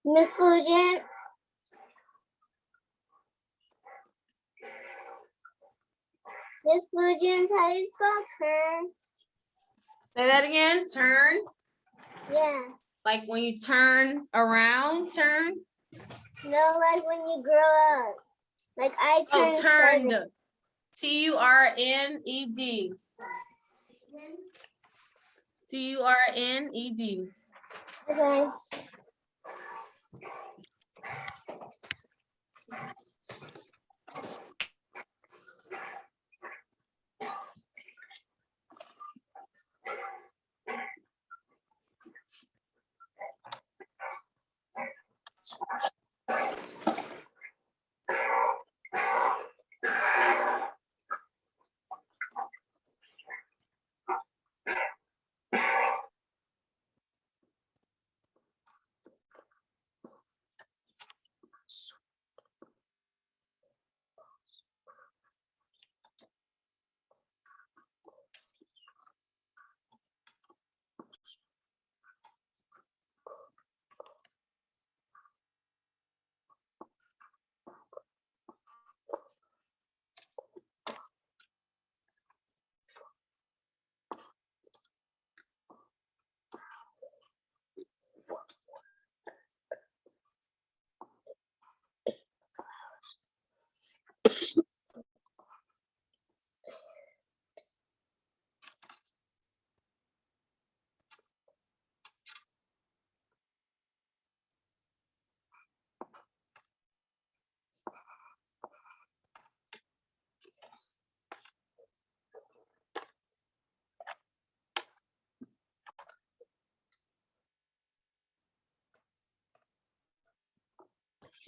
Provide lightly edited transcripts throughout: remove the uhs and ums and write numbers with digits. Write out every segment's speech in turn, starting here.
Miss Fulgence. Miss Fulgence, how do you spell turn? Say that again. Turn. Yeah. Like when you turn around, turn. No, like when you grow up. Like I turned. Oh, turned. 7. Turned. Turned. Okay.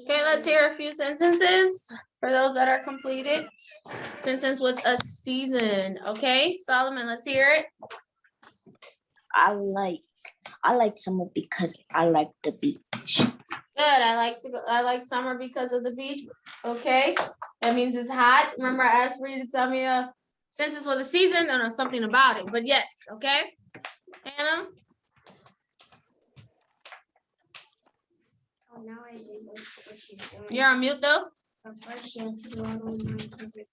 Okay, let's hear a few sentences for those that are completed. Sentence with a season. Okay, Solomon, let's hear it. I like summer because I like the beach. Good. I like summer because of the beach. Okay, that means it's hot. Remember, I asked for you to tell me a sentence with a season. I know something about it, but yes. Okay, Hannah. Oh, now I did what she's doing. You're on mute though. First she has to do all of my favorite.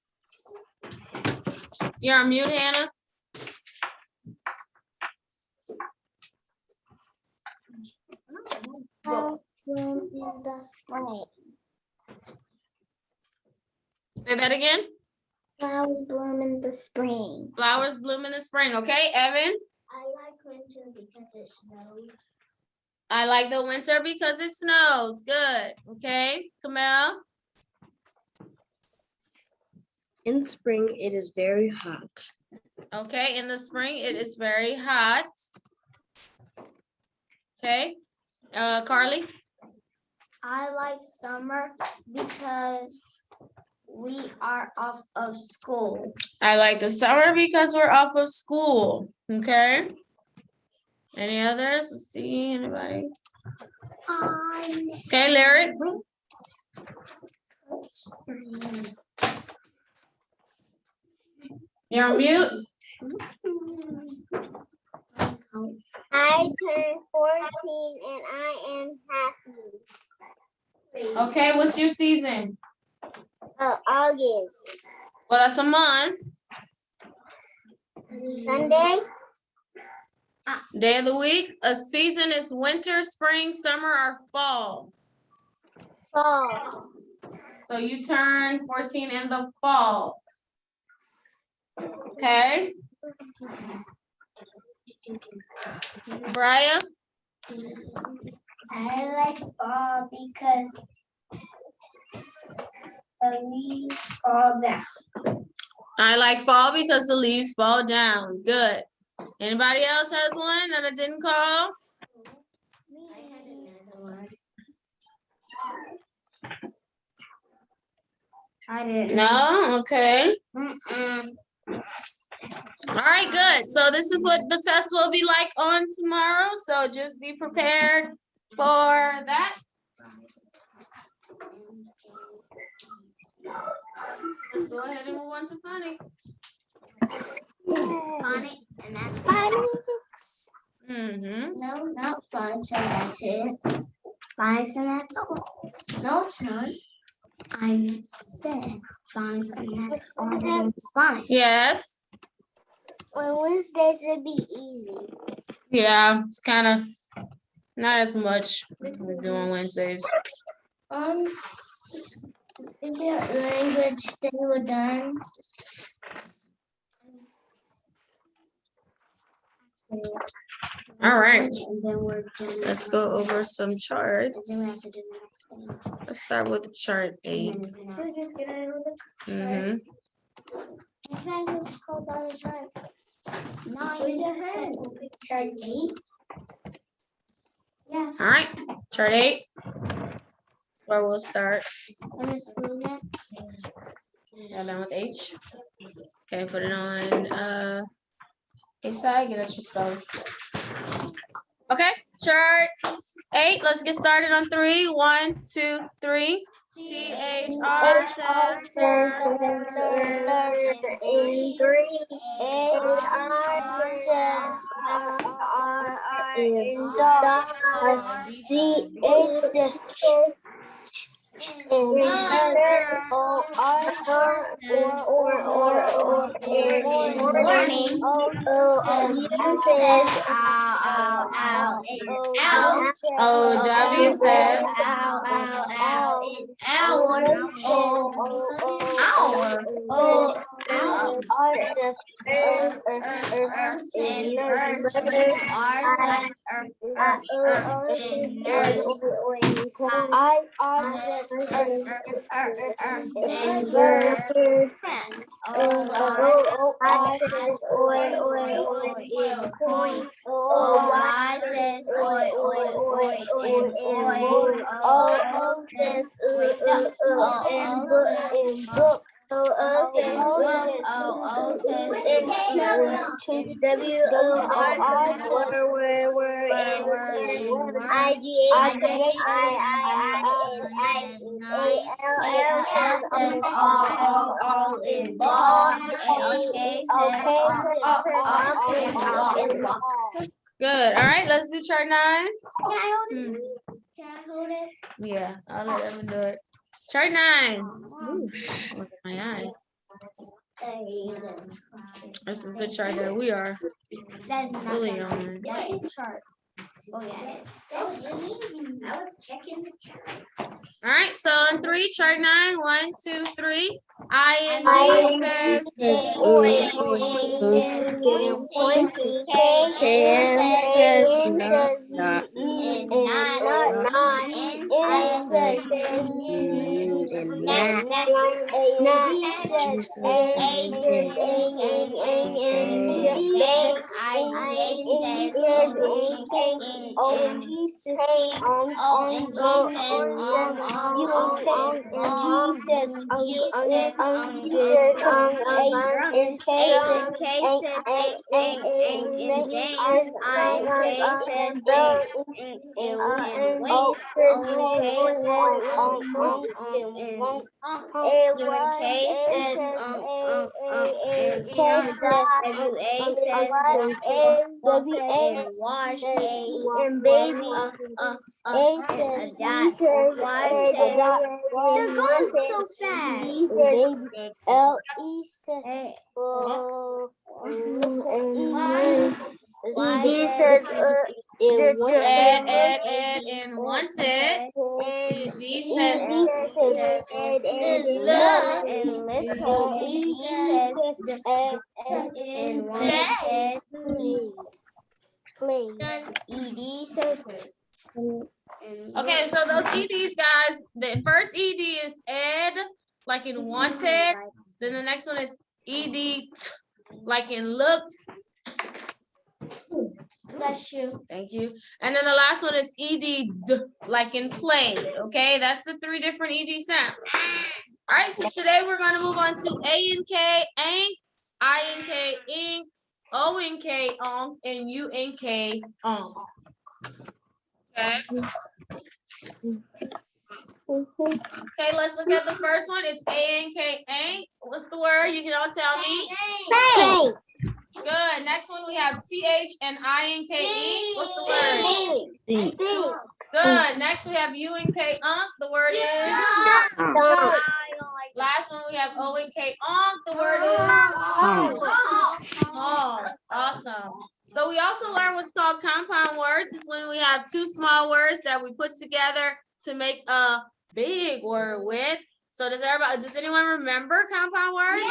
You're on mute, Hannah. Bloom in the spring. Say that again. Flowers bloom in the spring. Flowers bloom in the spring. Okay, Evan. I like winter because it snows. I like the winter because it snows. Good. Okay, Camille. In spring, it is very hot. Okay, in the spring it is very hot. Okay, Carly. I like summer because we are off of school. I like the summer because we're off of school. Okay. Any others? Let's see. Anybody? Okay, Lyric. You're on mute. I turned 14 and I am happy. Okay, what's your season? Oh, August. Well, that's a month. Sunday. Day of the week. A season is winter, spring, summer, or fall. Fall. So you turn 14 in the fall. Okay. Brian. I like fall because the leaves fall down. I like fall because the leaves fall down. Good. Anybody else has one that I didn't call? I had another one. I didn't. No? Okay. Mm-mm. All right, good. So this is what the test will be like on tomorrow. So just be prepared for that. Let's go ahead and move on to phonics. Phonics, and that's Phonics. Mm-hmm. No, not phonics, and that's it. Phonics, and that's all. No, it's not. I said phonics, and that's all. Phonics. Yes. On Wednesdays it'd be easy. Yeah, it's kind of not as much we do on Wednesdays. Is there language they were done? All right. And then we're done. Let's go over some And then we have charts. to do the next thing. Let's start with chart 8. And then we're just gonna Mm-hmm. I had this called all the time. Not even chart 8. Yeah. All right, chart 8. Where we'll start. I'm just doing that. Y'all done with H? Okay, put it on A side, get out your spelling. Okay, chart 8. Let's get started on 3. 1, 2, 3. THR says In green, is stars. OW says good. All right, let's do chart 9. Can I hold it? Yeah, I'll let Evan do it. Chart 9. Ooh, look at my eye. This is the chart that we are That's not really that. on. Yeah, it's chart. Oh yeah, it is. I was checking the chart. All right, so on 3, chart 9. 1, 2, 3. ING says Ed and wanted. Z says okay, so those EDs, guys, the first ED is Ed like in wanted. Then the next one is ed, like in looked. Bless you. Thank you. And then the last one is ed, like in played. Okay, that's the 3 different ed sounds. All right, so today we're going to move on to A and K, ank, I and K, ink, O and K, onk, and U and K, onk. Okay. Okay, let's look at the first one. It's A and K, ank. What's the word? You can all tell me. Thank. Good. Next one we have TH and I and K, ink. What's the word? Think. Good. Next we have U and K, unk. The word is. Last one we have O and K, onk. The word is. Oh, awesome. So we also learned what's called compound words. Is when we have 2 small words that we put together to make a big word with. So does anyone remember compound words?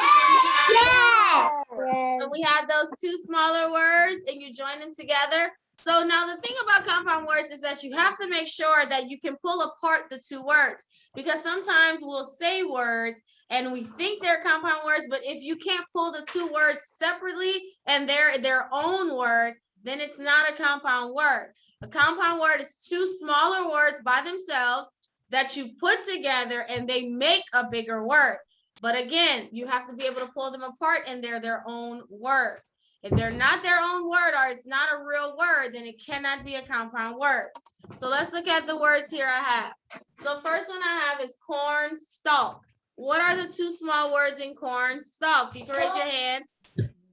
So we have those 2 smaller words and you join them together. So now the thing about compound words is that you have to make sure that you can pull apart the 2 words, because sometimes we'll say words and we think they're compound words, but if you can't pull the 2 words separately and they're their own word, then it's not a compound word. A compound word is 2 smaller words by themselves that you put together and they make a bigger word. But again, you have to be able to pull them apart and they're their own word. If they're not their own word or it's not a real word, then it cannot be a compound word. So let's look at the words here I have. So first one I have is corn stalk. What are the 2 small words in corn stalk? You can raise your hand.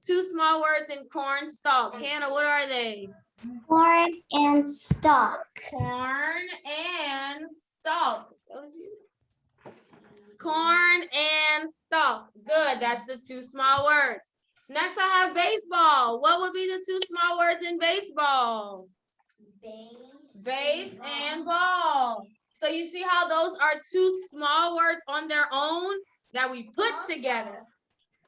2 small words in corn stalk. Hannah, what are they? Corn and stalk. Corn and stalk. That was you. Corn and stalk. Good. That's the 2 small words. Next, I have baseball. What would be the 2 small words in baseball? Base and ball. So you see how those are 2 small words on their own that we put together.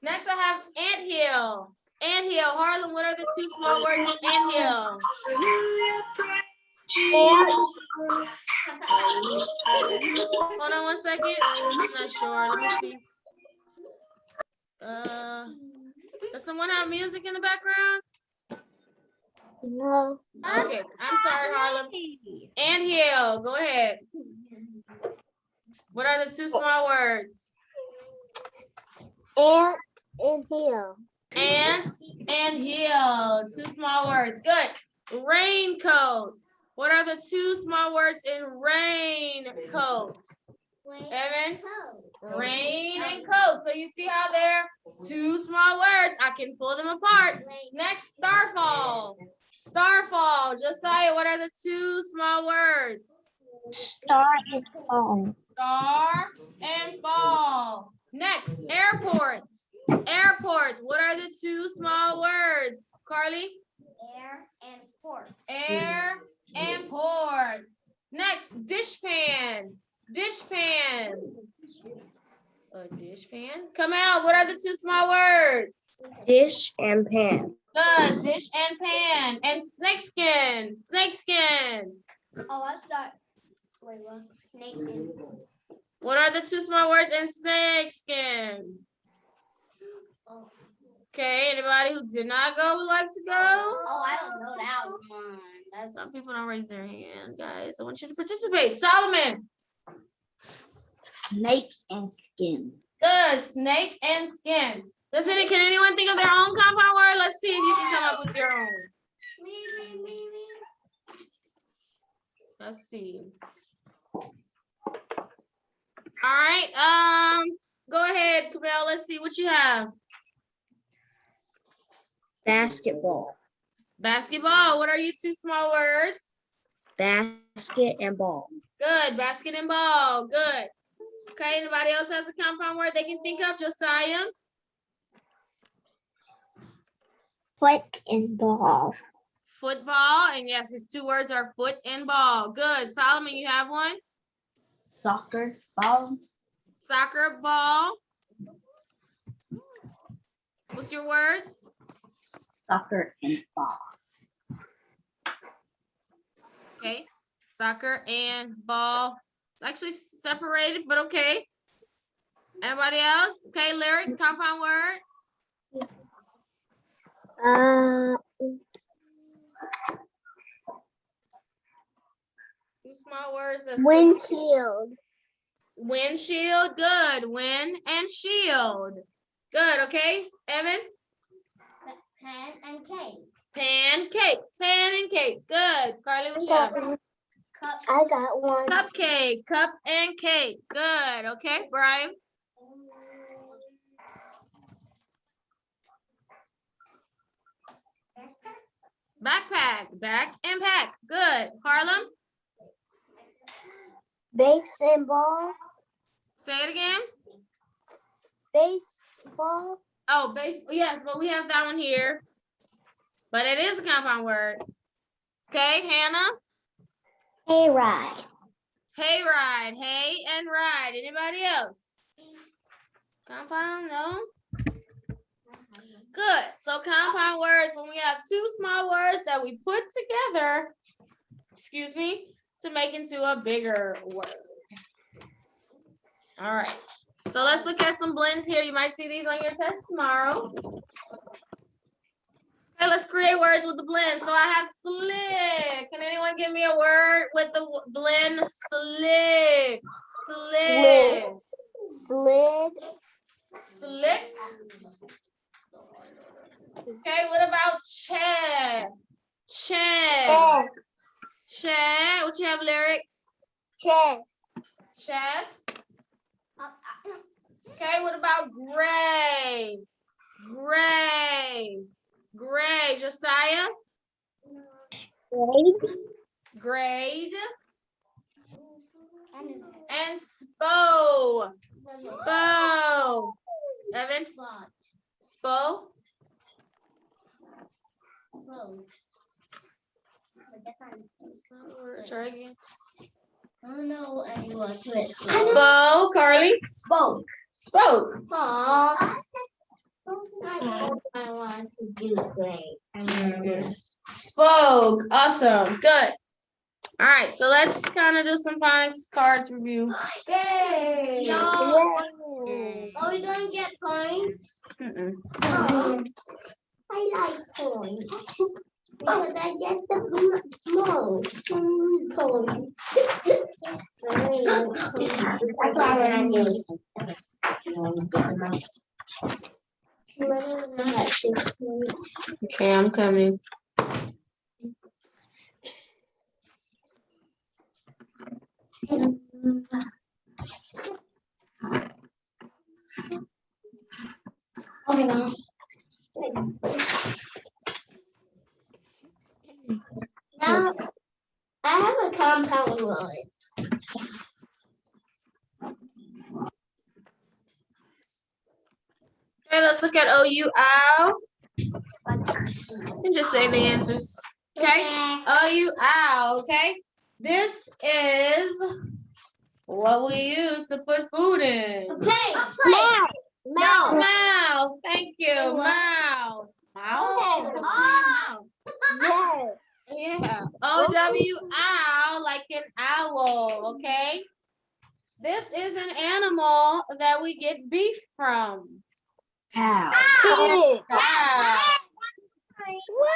Next, I have anthill. Anthill. Harlan, what are the 2 small words in anthill? Hold on 1 second. I'm not sure. Let me see. Does someone have music in the background? No. Okay, I'm sorry, Harlem. Anthill, go ahead. What are the 2 small words? Ant and hill. Ant and hill. 2 small words. Good. Raincoat. What are the 2 small words in raincoat? Evan? Rain and coat. So you see how they're 2 small words. I can pull them apart. Next, starfall. Starfall. Josiah, what are the 2 small words? Star and fall. Star and fall. Next, airports. Airports. What are the 2 small words? Carly? Air and port. Air and port. Next, dishpan. Dishpan. A dishpan. Come out. What are the 2 small words? Dish and pan. Good. Dish and pan. And snakeskin. Snakeskin. Oh, I thought. Wait, what? Snake and. What are the 2 small words in snakeskin? Oh. Okay. Anybody who did not go would like to go? Oh, I don't know that one. That's Some people don't raise their hand, guys. I want you to participate. Solomon. Snakes and skin. Good. Snake and skin. Can anyone think of their own compound word? Let's see if you can come up with your own. me. Let's see. All right. Go ahead, Camille. Let's see what you have. Basketball. Basketball. What are you 2 small words? Basket and ball. Good. Basket and ball. Good. Okay. Anybody else has a compound word they can think of? Josiah. Foot and ball. Football. And yes, his 2 words are foot and ball. Good. Solomon, you have one? Soccer ball. Soccer ball. What's your words? Soccer and ball. Okay. Soccer and ball. It's actually separated, but okay. Anybody else? Okay, lyric, compound word. Two small words. That's Windshield. windshield. Good. Wind and shield. Good. Okay, Evan. Pan and cake. Pancake. Pan and cake. Good. Carly, what you have? Cup. I got one. Cupcake. Cup and cake. Good. Okay, Brian. Backpack. Back and pack. Good. Harlem. Baseball. Say it again. Baseball. Oh, yes, but we have that one here. But it is a compound word. Okay, Hannah. Hayride. Hayride. Hay and ride. Anybody else? Compound? No? Good. So compound words, when we have two small words that we put together, excuse me, to make into a bigger word. All right. So let's look at some blends here. You might see these on your test tomorrow. Okay, let's create words with the blend. So I have slick. Can anyone give me a word with the blend? Slick. Slick. Slid. Slick. Okay, what about chair? Chair. Chair. What you have, lyric? Chest. Chest. Okay, what about gray? Gray. Gray. Josiah? Grade. Grade. And spo. Spo. Evan? Spo. Try again. I don't know anyone to it. Spo. Carly? Spoke. Spoke. Aww. I want to do great. Spoke. Awesome. Good. All right. So let's kind of do some phonics cards review. Yay! Yay. Are we gonna get points? I like points. Because I get the most points. That's why I'm doing. Okay, I'm coming. Now, I have a compound word. Okay, let's look at OU-OW. You can just say the answers. Okay. OU-OW. Okay. This is what we use to put food in. Okay. Mouth. Mouth. Thank you. What? Mouth. Mouth. Yes. Yes. Yeah. OW-OW, like an owl. Okay. This is an animal that we get beef from. Cow. Pig. Cow.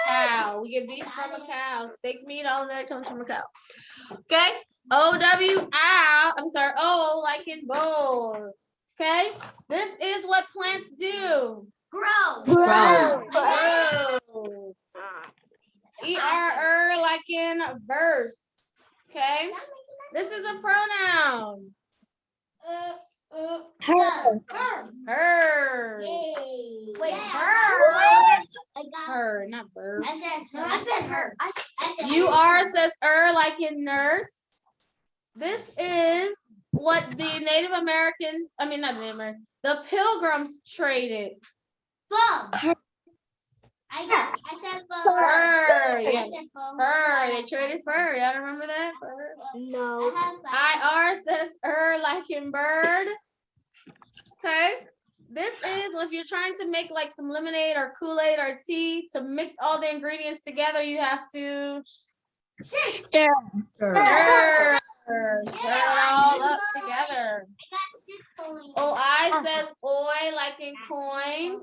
Cow. We get beef from a cow. Steak meat, all of that comes from a cow. Okay. OW-OW. I'm sorry. O like in bowl. Okay. This is what plants do. Grow. Grow. Grow. ER like in verse. Okay. This is a pronoun. Her. Her. Yay. Wait, her. her. I got Her, not bird. I said her. UR says like in nurse. This is what the Native Americans, I mean not the Native Americans, the Pilgrims traded. Fur. I said fur. Fur, yes. I said Fur. They traded fur. Y'all remember that? Fur. No. IR says like in bird. Okay. This is if you're trying to make like some lemonade or Kool-Aid or tea, to mix all the ingredients together, you have to Stir. stir it all up together. OI I says oi, like in coin.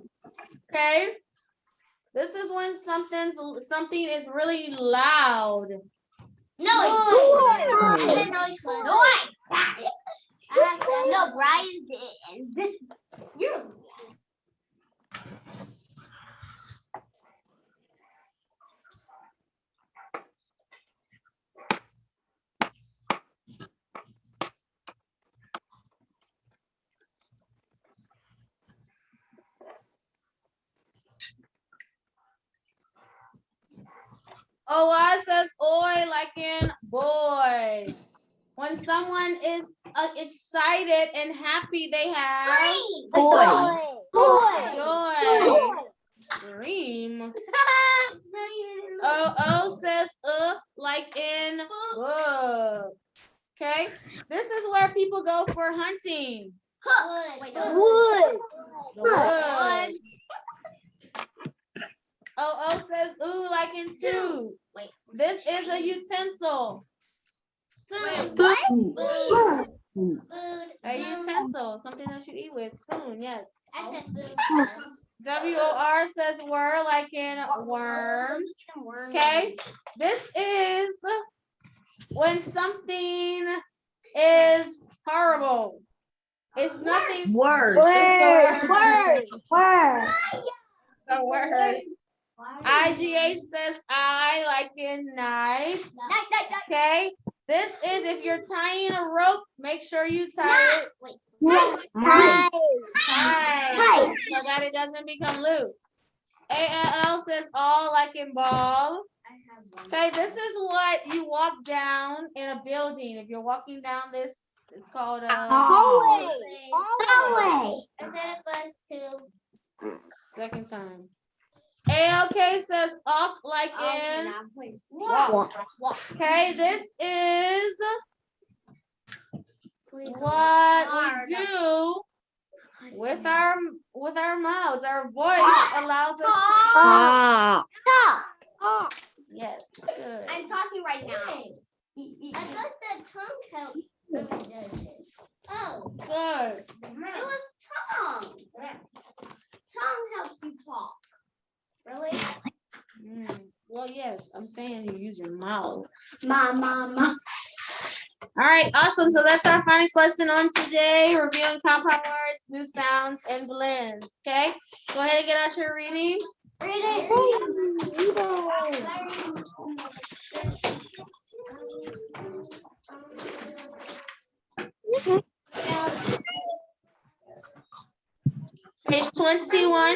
Okay. This is when something is really loud. No, I didn't know it's noise. No, Brian's in. You. OI says oi, like in boy. When someone is excited and happy, they have Boy. joy. Scream. OO says like in book. Okay. This is where people go for hunting. Wait, Wood. The woods. OO says ooh, like in two. Wait. This is a utensil. Food. Food. A utensil, something that you eat with. Spoon, yes. I said food. WOR says whir, like in worm. Okay. This is when something is horrible. It's nothing. Words. Word. The word. IGH says I, like in knife. Okay. This is if you're tying a rope, make sure you tie it Hi. tight so that it doesn't become loose. ALL says all, like in ball. Okay, this is what you walk down in a building. If you're walking down this, it's called a Hallway. I said it was two. second time. ALK says up, like in walk. Okay, this is what we do with our mouths. Our voice allows us to Ah. yes, good. I'm talking right now. I thought that tongue helps. Oh, Good. it was tongue. Tongue helps you talk. Really? Well, yes, I'm saying you use your mouth. Mama. All right, awesome. So that's our phonics lesson on today. Reviewing compound words, new sounds, and blends. Okay, go ahead and get out your reading. Read it. Page 21.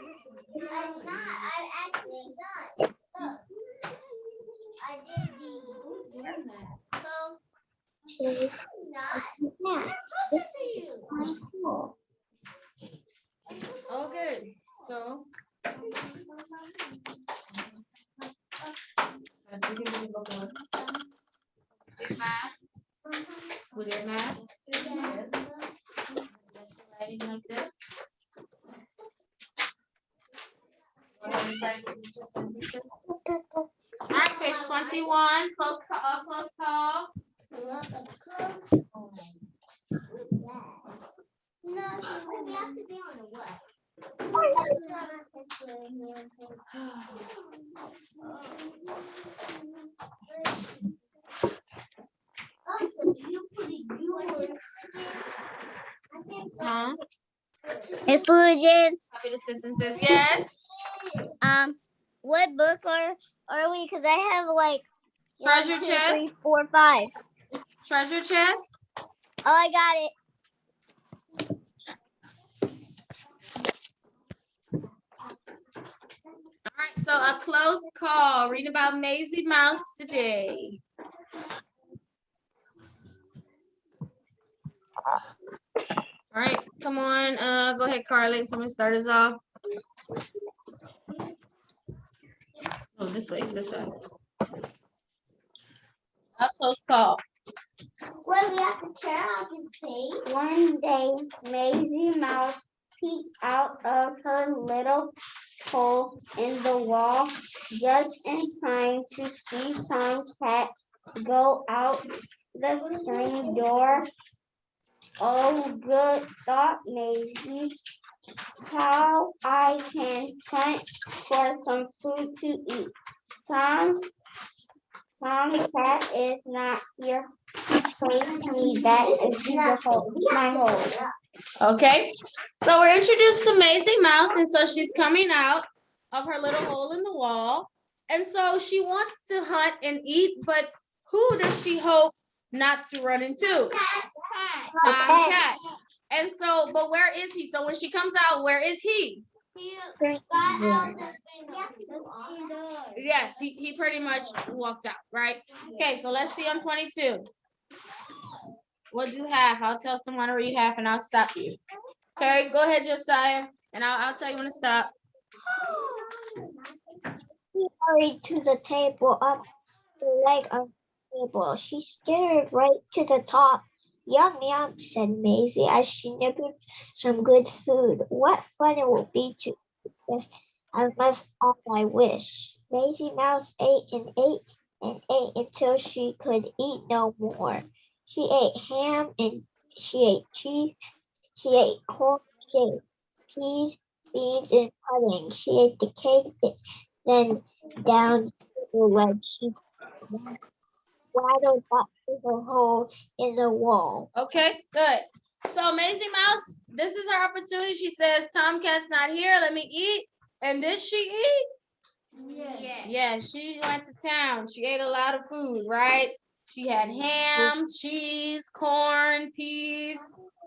I'm not. I'm actually done. Look. I did these. So, I'm not. I'm talking to you. Okay, so. We did math. Yes. Writing like this. All right, page 21. Close call. No, we have to be on the way. Huh? Effulgence. Copy the sentences. Yes. What book are we? Because I have like Treasure 1, 2, chest. 3, 4, 5. Treasure chest. Oh, I got it. All right, so a close call. Reading about Maisie Mouse today. All right, come on. Go ahead, Carlin. Come and start us off. Oh, this way, this side. A close call. Well, we have to turn off the tape. One day, Maisie Mouse peeked out of her little hole in the wall just in time to see Tom Cat go out the screen door. Oh, good thought, Maisie. How I can hunt for some food to eat. Tom Cat is not here. Place me back into my hole. Okay, so we're introduced to Maisie Mouse, and so she's coming out of her little hole in the wall. And so she wants to hunt and eat, but who does she hope not to run into? Tom Cat. And so, but where is he? So when she comes out, where is he? Yes, he pretty much walked out, right? Okay, so let's see on 22. What do you have? I'll tell someone to read half and I'll stop you. Okay, go ahead, Josiah, and I'll tell you when to stop. She hurried to the table up the leg of the table. She scattered right to the top. Yum, yum, said Maisie as she nibbled some good food. What fun it will be to eat this as much as I wish. Maisie Mouse ate and ate and ate until she could eat no more. She ate ham and she ate cheese. She ate corn. She ate peas, beans, and pudding. She ate the cake. Then down the leg she waddled up to the hole in the wall. Okay, good. So Maisie Mouse, this is her opportunity. She says, Tomcat's not here. Let me eat. And did she eat? Yeah, she went to town. She ate a lot of food, right? She had ham, cheese, corn, peas,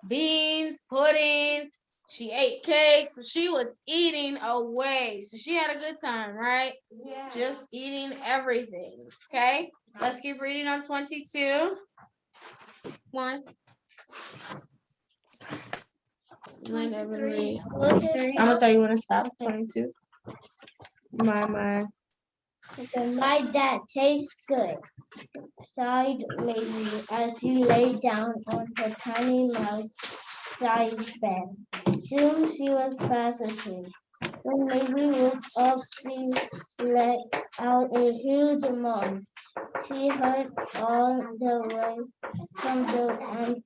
beans, pudding. She ate cake. So she was eating away. So she had a good time, right? Yeah. Just eating everything. Okay, let's keep reading on 22. One. I'm gonna tell you when to stop. 22. My. My dad tastes good, sighed Maisie as she lay down on her tiny mouse-sized bed. Soon she was fast asleep. When Maisie woke up, she let out a huge moan. She heard all the way from the end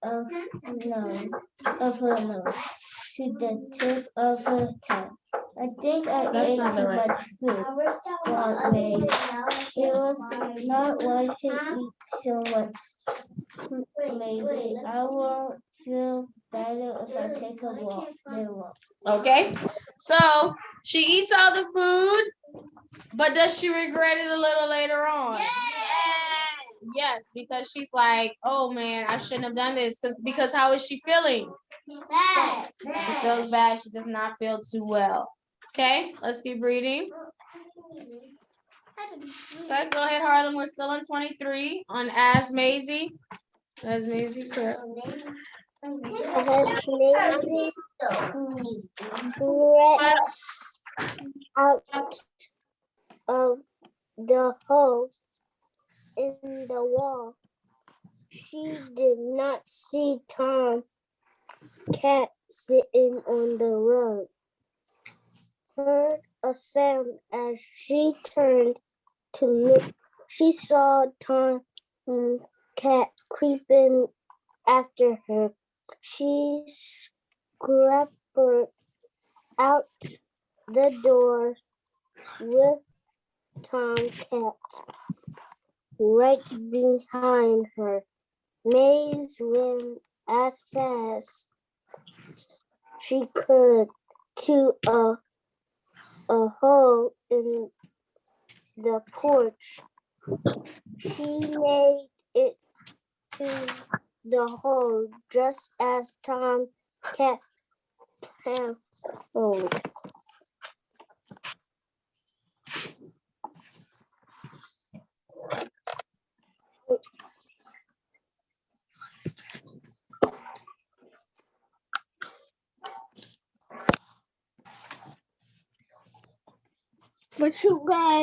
of her nose to the tip of her tongue. I think I That's ate not the too right- much food, thought Maisie. It was not wise to eat so much. Maybe I will feel better if I take a little walk. Okay, so she eats all the food, but does she regret it a little later on? Yes, because she's like, oh man, I shouldn't have done this. Because how is she feeling? Bad. She feels bad. She does not feel too well. Okay, let's keep reading. Okay, go ahead, Harlan. We're still on 23 on As Maisie. As Maisie, correct. As Maisie crept out of the hole in the wall, she did not see Tom Cat sitting on the rug. Heard a sound as she turned to look. She saw Tom Cat creeping after her. She scampered out the door with Tom Cat right behind her. Maze ran as fast as she could to a hole in the porch. She made it to the hole just as Tom Cat followed. But you got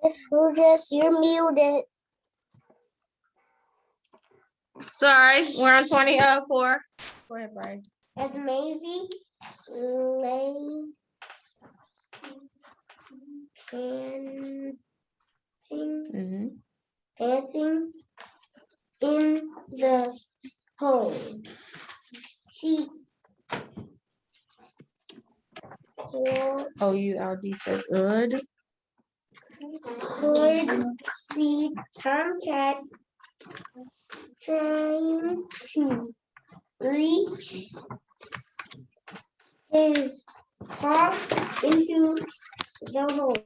Miss Lucas, you're muted. Sorry, we're on 24. Go ahead, Brian. As Maisie lay panting in the hole. She OULD says good. could see Tomcat trying to reach his paw into the hole.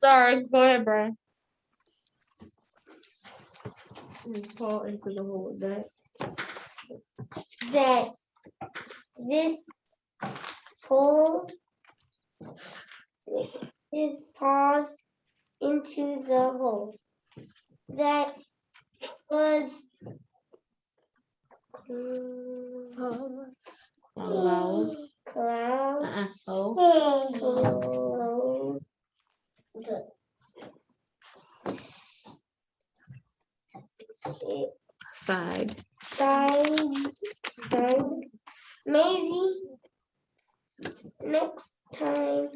Sorry, go ahead, Brian. Fall into the hole with that. That this pulled his paws into the hole. That was cloud. Side. Maisie, next time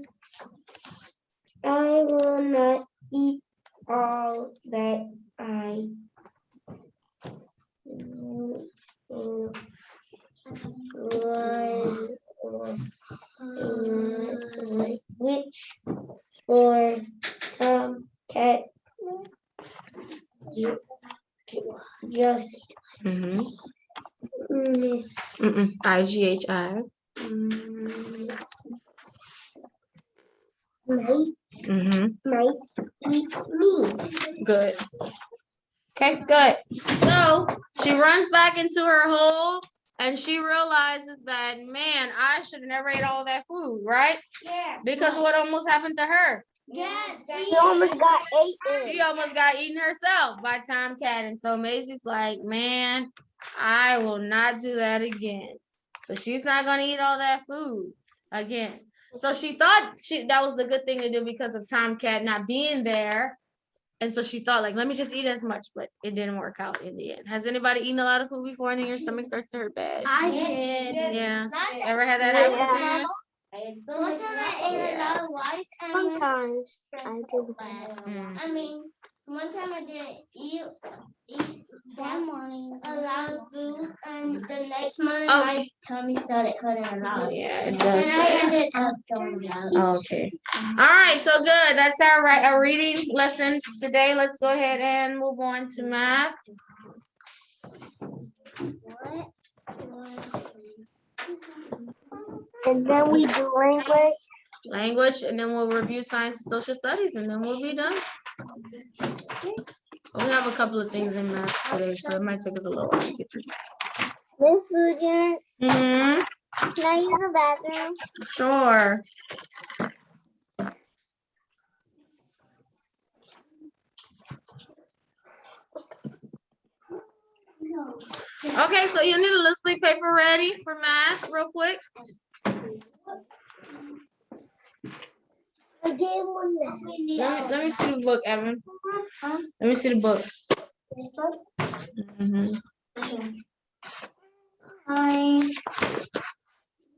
I will not eat all that I which for Tomcat just miss. IGHI. Might eat me. Good. Okay, good. So she runs back into her hole and she realizes that, man, I should have never ate all that food, right? Yeah. Because what almost happened to her? Yeah. She almost got eaten. She almost got eaten herself by Tomcat. And so Maisie's like, man, I will not do that again. So she's not going to eat all that food again. So she thought that was the good thing to do because of Tomcat not being there. And so she thought, like, let me just eat as much, but it didn't work out in the end. Has anybody eaten a lot of food before and then your stomach starts to hurt bad? I did. Yeah. Ever had that happen to you? One time I ate a lot of rice and Sometimes I do. I mean, one time I didn't eat that morning a lot of food, and the next morning my tummy started hurting a lot. Oh, yeah, it does. And I ended up throwing up. Okay. All right, so good. That's our reading lesson today. Let's go ahead and move on to math. And then we do Language, and then we'll review science and social studies, and then we'll be done. We have a couple of things in math today, so it might take us a little while to get through. Miss Fulgence, Mm-hmm. can I use the bathroom? Sure. Okay, so you need a little sleep paper ready for math real quick. I gave one now. Let me see the book, Evan. Let me see the book. Mm-hmm.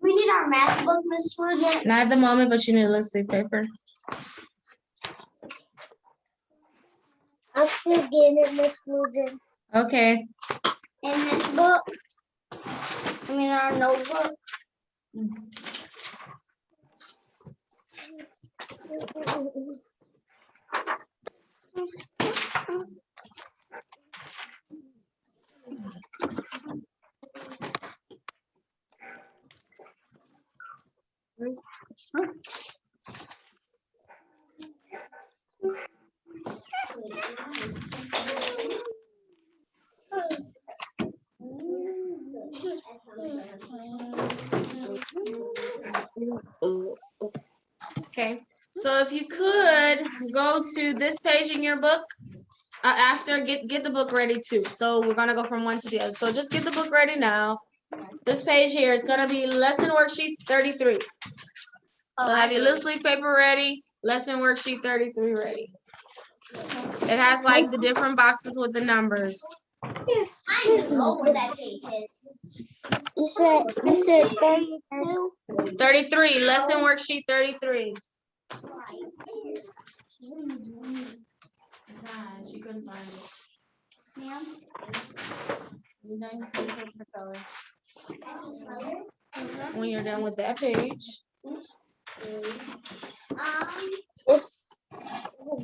We need our math book, Miss Fulgence. Not at the moment, but you need a little sleep paper. I'm still getting it, Miss Fulgence. Okay. In this book, our notebook. Okay, so if you could go to this page in your book, after get the book ready too. So we're gonna go from one to the other. So just get the book ready now. This page here is gonna be lesson worksheet 33. So have your little sleep paper ready, lesson worksheet 33 ready. It has like the different boxes with the numbers. I know where that page is. You said 32? 33, lesson worksheet 33. She couldn't find it. You're done with color. When you're done with that page.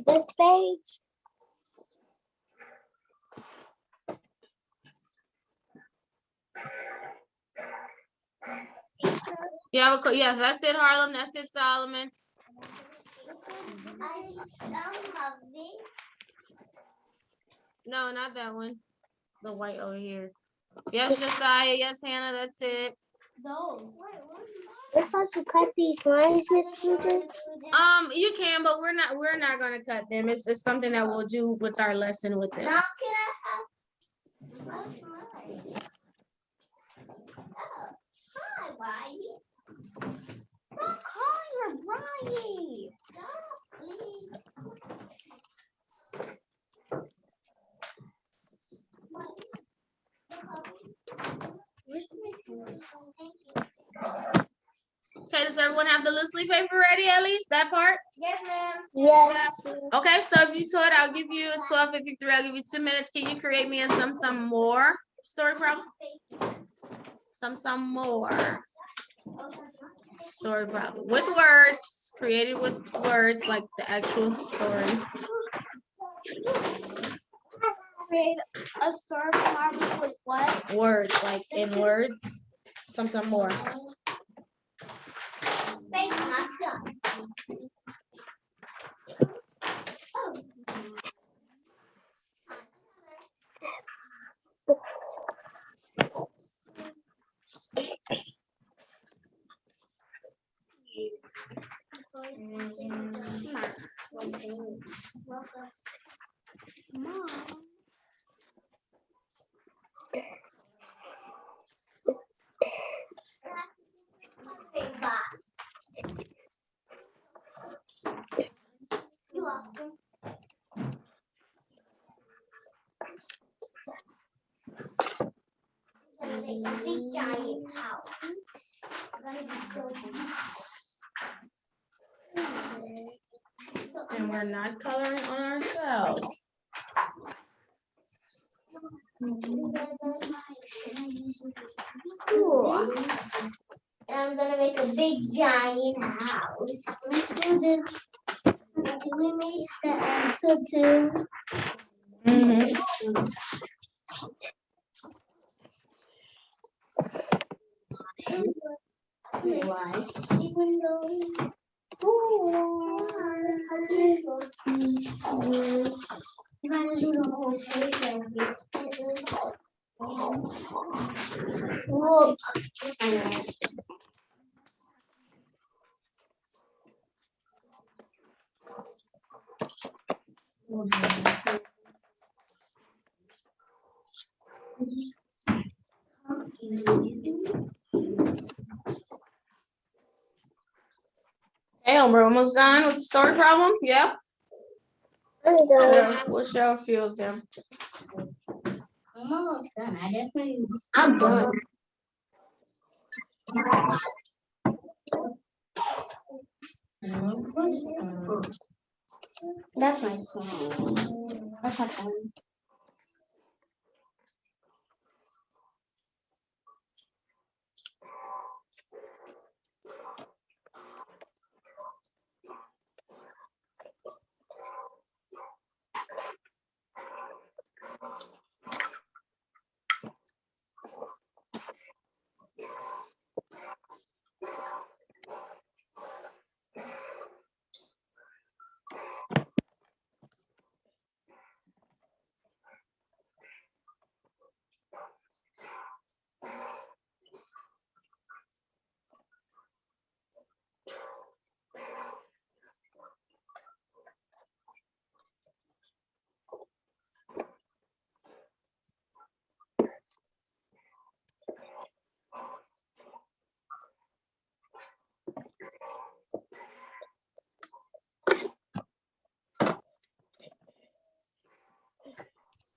This page? You have a yes, that's it, Harlem. That's it, Solomon. No, not that one. The white over here. Yes, Josiah. Yes, Hannah. That's it. Those. We're supposed to cut these lines, Miss Prudence? You can, but we're not gonna cut them. It's something that we'll do with our lesson with them. Now can I have? That's right. Oh, hi, Riley. Stop calling her Riley. Stop, please. Okay, does everyone have the little sleep paper ready at least? That part? Yes, ma'am. Yes. Okay, so if you could, I'll give you, it's 12:53. I'll give you 2 minutes. Can you create me a some more story problem? Some more story problem with words, created with words like the actual story. Create a story problem with what? Words, like in words. Some more. Thanks, not done. A big giant house. Gonna be so big. And we're not coloring on ourselves. Cool. And I'm gonna make a big giant house. We made the answer too. Even though you gotta do the whole page. Look. Hey, we're almost done with the story problem. Yep. I'm done. We'll show a few of them. I'm almost done. I'm done. That's my phone. That's my phone.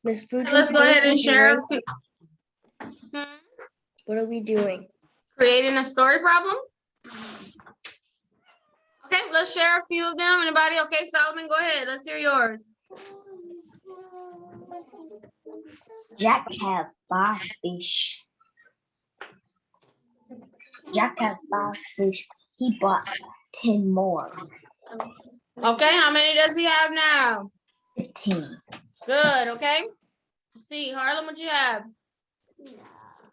Miss Fuji, Let's go ahead and share. What are we doing? Creating a story problem. Okay, let's share a few of them. Anybody? Okay, Solomon, go ahead. Let's hear yours. Jack had 5 fish. Jack had 5 fish. He bought 10 more. Okay, how many does he have now? 15. Good, okay. Let's see, Harlem, what you have?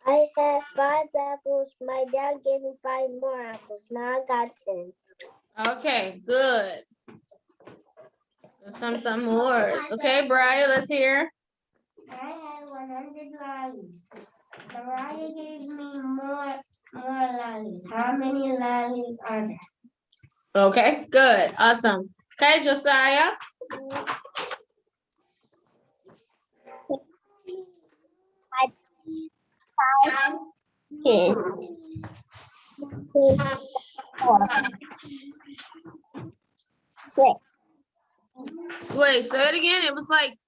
I had 5 apples. My dad gave me 5 more apples. Now I got 10. Okay, good. Some more. Okay, Brian, let's hear. I had 100 lollies. Mariah gave me more lollies. How many lollies are there? Okay, good, awesome. Okay, Josiah. Kids. 4, 6. Wait, say it again. It was like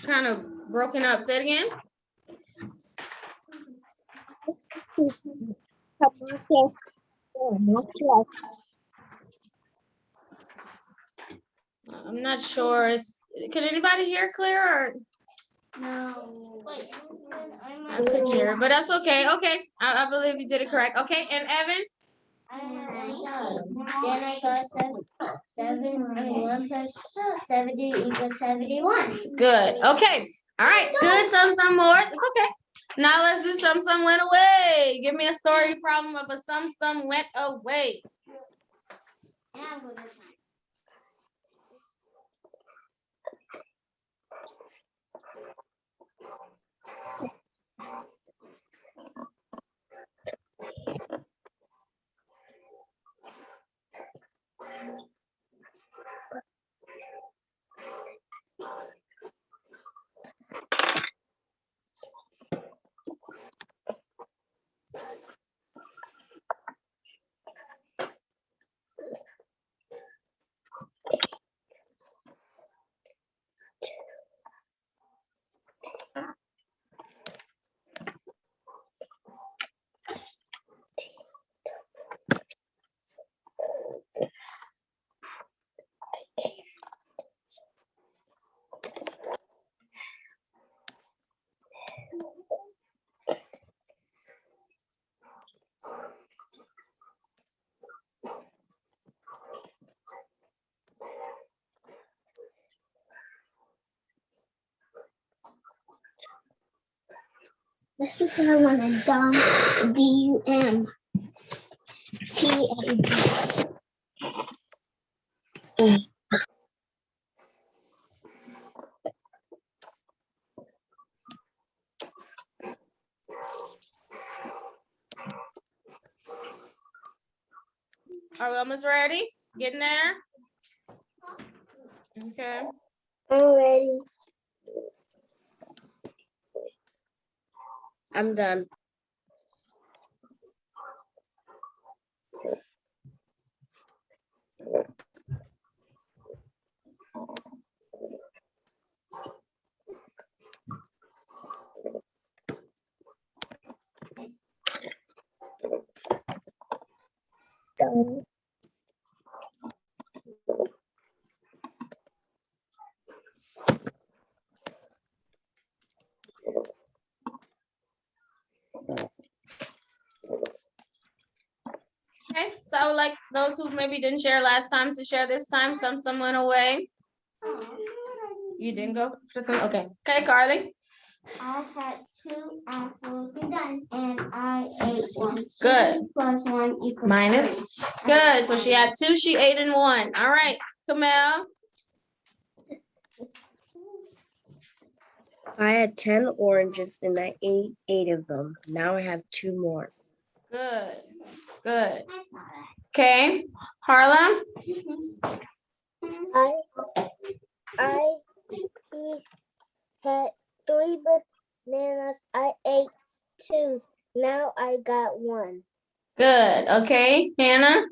kind of broken up. Say it again. I'm not sure. Can anybody hear clear? Or No. Wait, I couldn't hear, but that's okay. Okay, I believe you did it correct. Okay, and Evan? I had 1 then I got 7 and 1 plus 70 equals 71. Good. Okay. All right. Good. Some more. It's okay. Now let's do some went away. Give me a story problem of a some went away. Let's see if I want to dumb DUM. Are we almost ready? Getting there? Okay. I'm ready. I'm done. Done. Okay. So I would like those who maybe didn't share last time to share this time. Some went away. You didn't go for some. Okay. Okay, Carly. I had 2 apples and I ate 1. Good. 2 plus 1 equals Minus. 3. Good. So she had 2, she ate and 1. All right. Camille. I had 10 oranges and I ate 8 of them. Now I have 2 more. Good. Good. Okay. Harlem. I had 3 bananas. I ate 2. Now I got 1. Good. Okay. Hannah.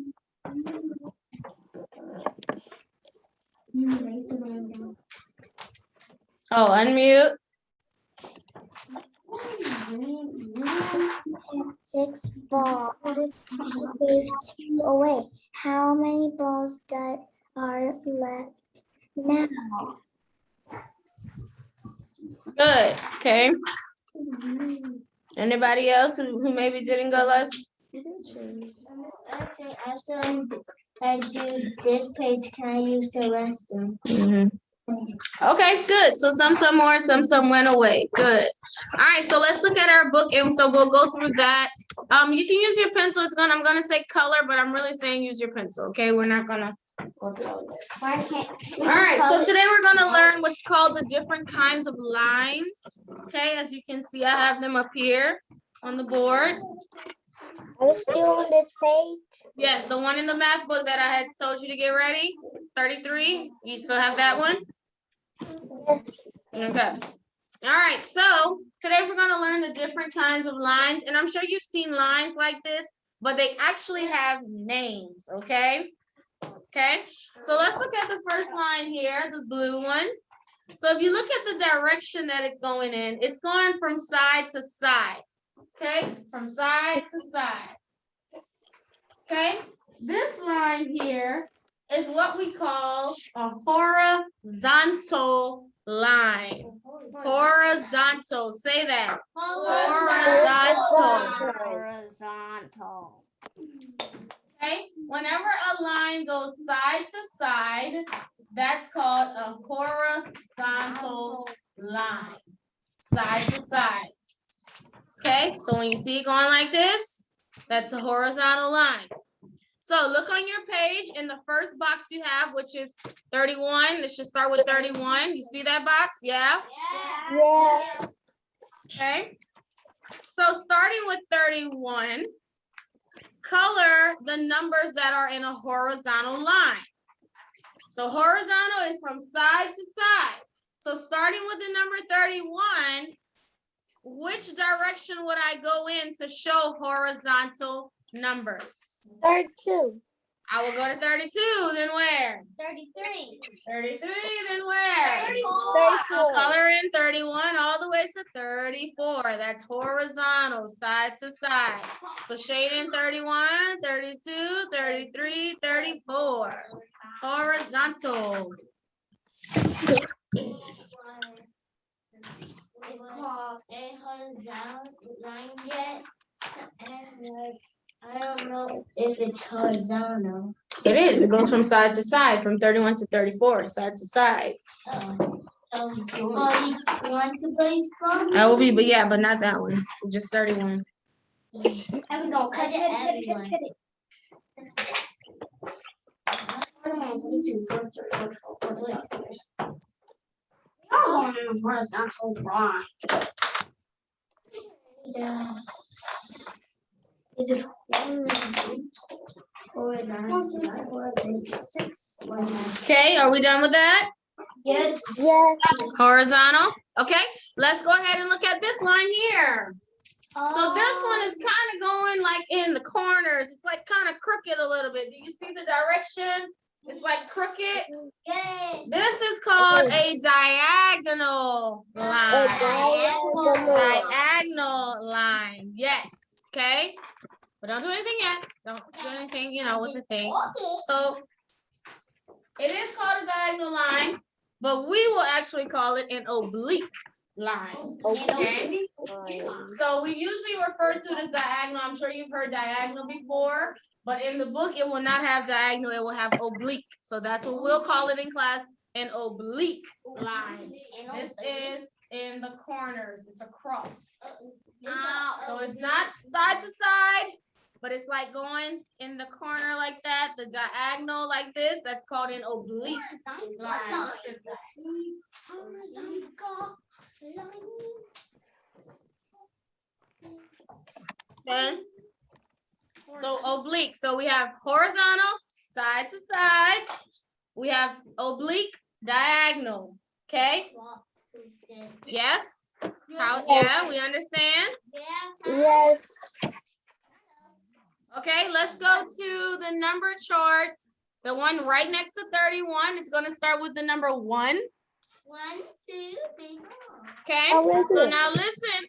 Oh, unmute. 6 balls. Save 2 away. How many balls that are left now? Good. Okay. Anybody else who maybe didn't go last? After I do this page, can I use the restroom? Okay, good. So some more, some went away. Good. All right, so let's look at our book, and so we'll go through that. You can use your pencil. I'm gonna say color, but I'm really saying use your pencil. Okay, we're not gonna go through all of that. All right, so today we're gonna learn what's called the different kinds of lines. Okay, as you can see, I have them up here on the board. Are we still on this page? Yes, the one in the math book that I had told you to get ready, 33. You still have that one? Okay. All right, so today we're going to learn the different kinds of lines, and I'm sure you've seen lines like this, but they actually have names, okay? Okay, so let's look at the first line here, the blue one. So if you look at the direction that it's going in, it's going from side to side, okay? From side to side. Okay, this line here is what we call a horizontal line. Horizontal, say that. Horizontal. Okay, whenever a line goes side to side, that's called a horizontal line. Side to side. Okay, so when you see it going like this, that's a horizontal line. So look on your page in the first box you have, which is 31. Let's just start with 31. You see that box? Yeah? Yeah. Okay. So starting with 31, color the numbers that are in a horizontal line. So horizontal is from side to side. So starting with the number 31, which direction would I go in to show horizontal numbers? 32. I will go to 32, then where? 33. 33, then where? 34. So color in 31 all the way to 34. That's horizontal, side to side. So shade in 31, 32, 33, 34. Horizontal. It's called a horizontal line yet, and I don't know if it's horizontal. It is. It goes from side to side, from 31 to 34, side to side. For each one to 34? That will be, but yeah, but not that one. Just 31. And we're gonna cut it. Horizontal line. Yeah. Is it Okay, are we done with that? Yes. Yes. Horizontal. Okay, let's go ahead and look at this line here. So this one is kind of going like in the corners. It's like kind of crooked a little bit. Do you see the direction? It's like crooked. Yes. This is called a diagonal line. Diagonal line. Yes. Okay. But don't do anything yet. Don't do anything, you know, with the thing. So it is called a diagonal line, but we will actually call it an oblique line. Okay. So we usually refer to it as diagonal. I'm sure you've heard diagonal before, but in the book it will not have diagonal, it will have oblique. So that's what we'll call it in class, an oblique line. This is in the corners, it's a cross. So it's not side to side, but it's like going in the corner like that, the diagonal like this, that's called an oblique line. Okay. So oblique. So we have horizontal, side to side. We have oblique, diagonal. Okay. Yes. How? Yeah, we understand. Yes. Okay. Let's go to the number chart. The one right next to 31 is going to start with the number 1. 1, 2, 3, 4. Okay. So now listen.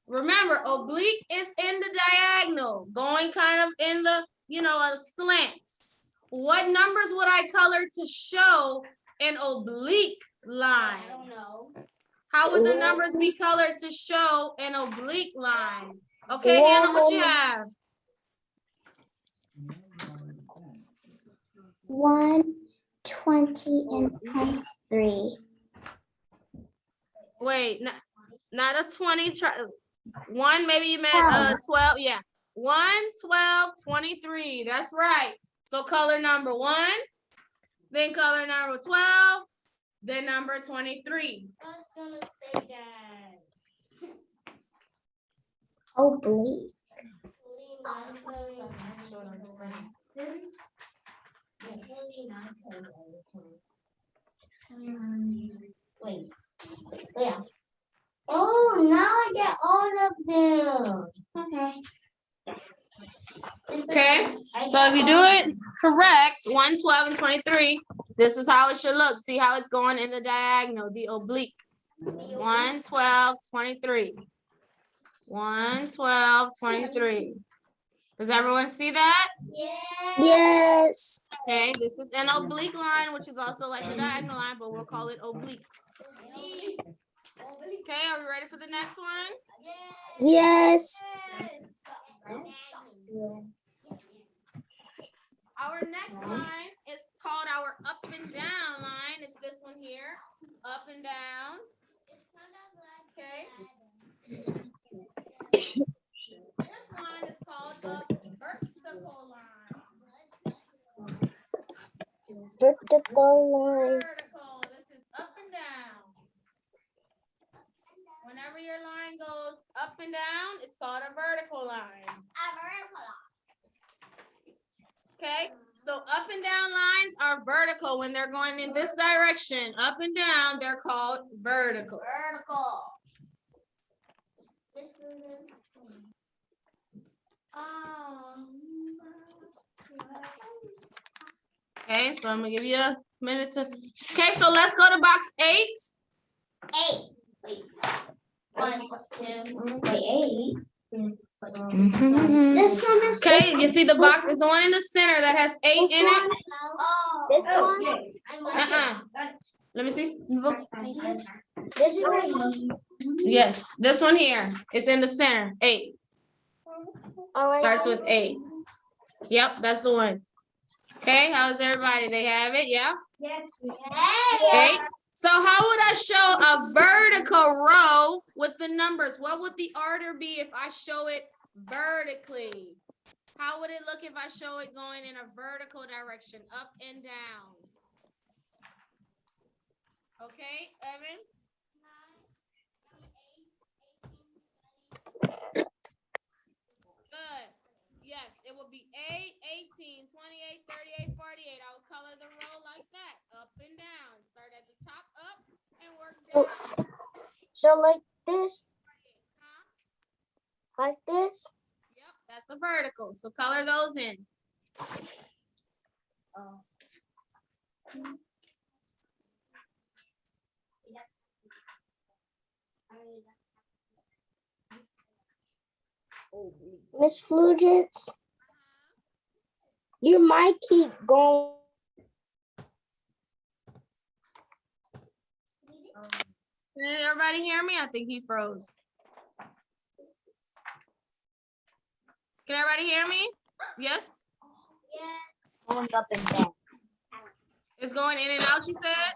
Remember, oblique is in the diagonal, going kind of in the, a slant. What numbers would I color to show an oblique line? I don't know. How would the numbers be colored to show an oblique line? Okay, Hannah, what you have? 1, 20, and 23. Wait, not a 20. One, maybe you meant 12. Yeah. 1, 12, 23. That's right. So color number 1, then color number 12, then number 23. I was gonna say that. Oblique. Wait. Yeah. Oh, now I get all of them. Okay. Okay. So if you do it correct, 1, 12, and 23, this is how it should look. See how it's going in the diagonal, the oblique. 1, 12, 23. 1, 12, 23. Does everyone see that? Yes. Okay, this is an oblique line, which is also like the diagonal line, but we'll call it oblique. Okay, are we ready for the next one? Yes. Our next line is called our up and down line. It's this one here, up and down. Okay. This one is called the vertical line. Vertical line. Vertical. This is up and down. Whenever your line goes up and down, it's called a vertical line. Okay, so up and down lines are vertical when they're going in this direction. Up and down, they're called vertical. Okay, so I'm gonna give you a minute to. Okay, so let's go to box 8. 8. Wait. 1, 2, wait, 8. This one is. Okay, you see the box is the one in the center that has 8 in it. This one. Let me see. This is right. Yes, this one here is in the center. 8 All right. starts with 8. Yep, that's the one. Okay, how's everybody? They have it, yeah? Yes. Okay. So how would I show a vertical row with the numbers? What would the order be if I show it vertically? How would it look if I show it going in a vertical direction, up and down? Okay, Evan? Good. Yes, it will be 8, 18, 28, 38, 48. I would color the row like that, up and down. Start at the top, up, and work down. So like this, Huh? like this. Yep, that's a vertical. So color those in. Miss Flugence, you might keep going. Did everybody hear me? I think he froze. Can everybody hear me? Yes? Going up and down. It's going in and out, you said?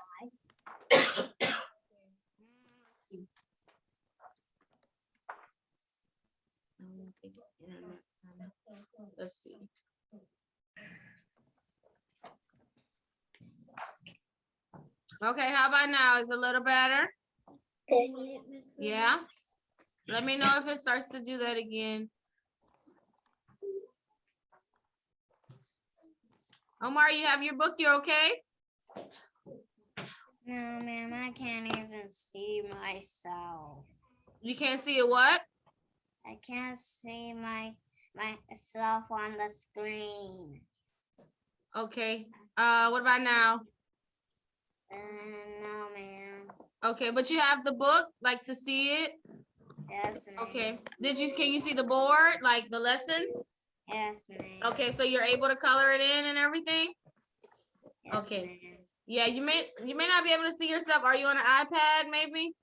Let's see. Okay, how about now? Is it a little better? Yeah? Let me know if it starts to do that again. Omar, you have your book? You're okay? No, ma'am, I can't even see myself. You can't see it what? I can't see myself on the screen. Okay. What about now? No, ma'am. Okay, but you have the book, like to see it? Yes, ma'am. Okay. Can you see the board, like the lessons? Yes, ma'am. Okay, so you're able to color it in and everything? Yes, Okay. ma'am. Yeah, you may not be able to see yourself. Are you on an iPad maybe?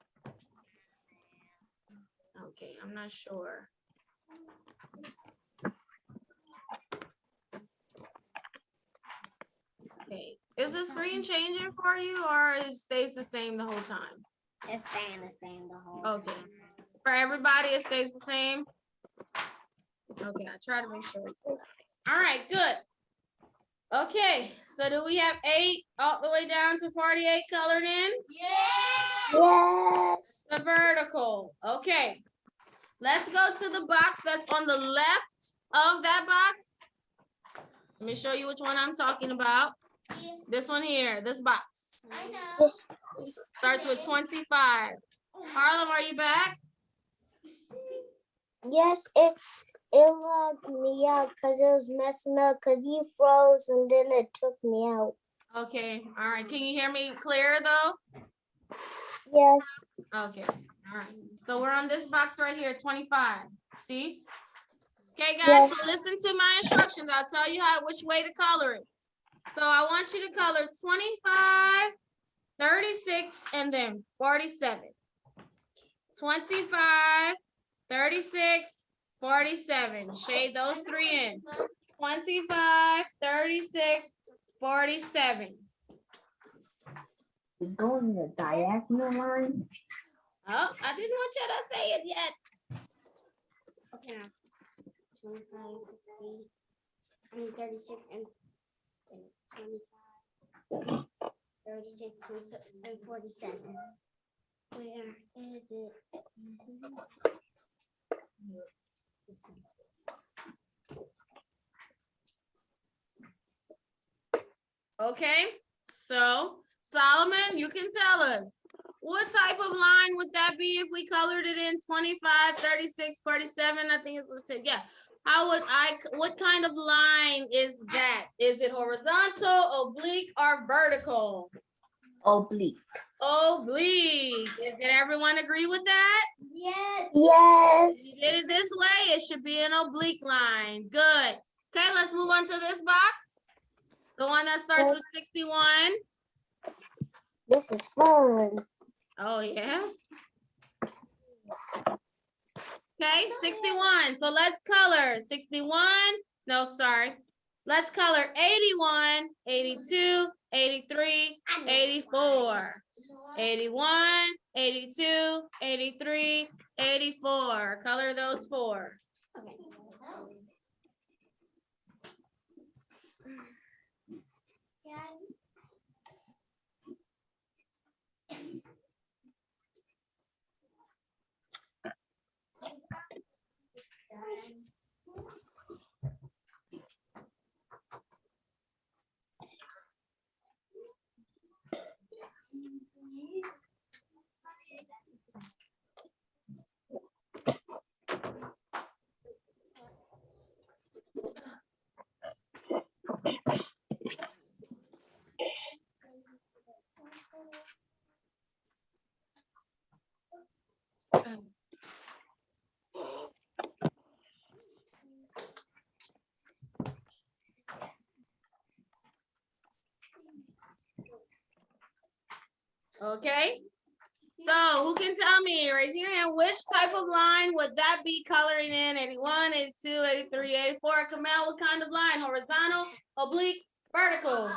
Okay, I'm not sure. Okay, is the screen changing for you or it stays the same the whole time? It's staying the same the whole Okay. time. For everybody, it stays the same? Okay, I try to make sure it's the same. All right, good. Okay, so do we have 8 all the way down to 48 colored in? Yes. The vertical. Okay. Let's go to the box that's on the left of that box. Let me show you which one I'm talking about. This one here, this box. I know. This, Starts with 25. Harlem, are you back? yes, it logged me out because it was messing up because you froze and then it took me out. Okay, all right. Can you hear me clear though? Yes. Okay, all right. So we're on this box right here, 25. See? Okay, guys, so Yes. listen to my instructions. I'll tell you which way to color it. So I want you to color 25, 36, and then 47. 25, 36, 47. Shade those 3 in. 25, 36, 47. We go in the diagonal line. Oh, I didn't want you to say it yet. Okay. 25, 60, I mean 36 and 25, 36 and 47. Where is it? Okay, so Solomon, you can tell us what type of line would that be if we colored it in 25, 36, 47? I think it's listed. Yeah. What kind of line is that? Is it horizontal, oblique, or vertical? Oblique. Oblique. Did everyone agree with that? Yes. Yes. If you did it this way, it should be an oblique line. Good. Okay, let's move on to this box. The one that starts with 61. This is fun. Oh, yeah. Okay, 61. So let's color 61. No, sorry. Let's color 81, 82, 83, 84. 81, 82, 83, 84. Color those 4. Okay. So who can tell me, raise your hand, which type of line would that be coloring in? 81, 82, 83, 84. Kamel, what kind of line? Horizontal, oblique, vertical?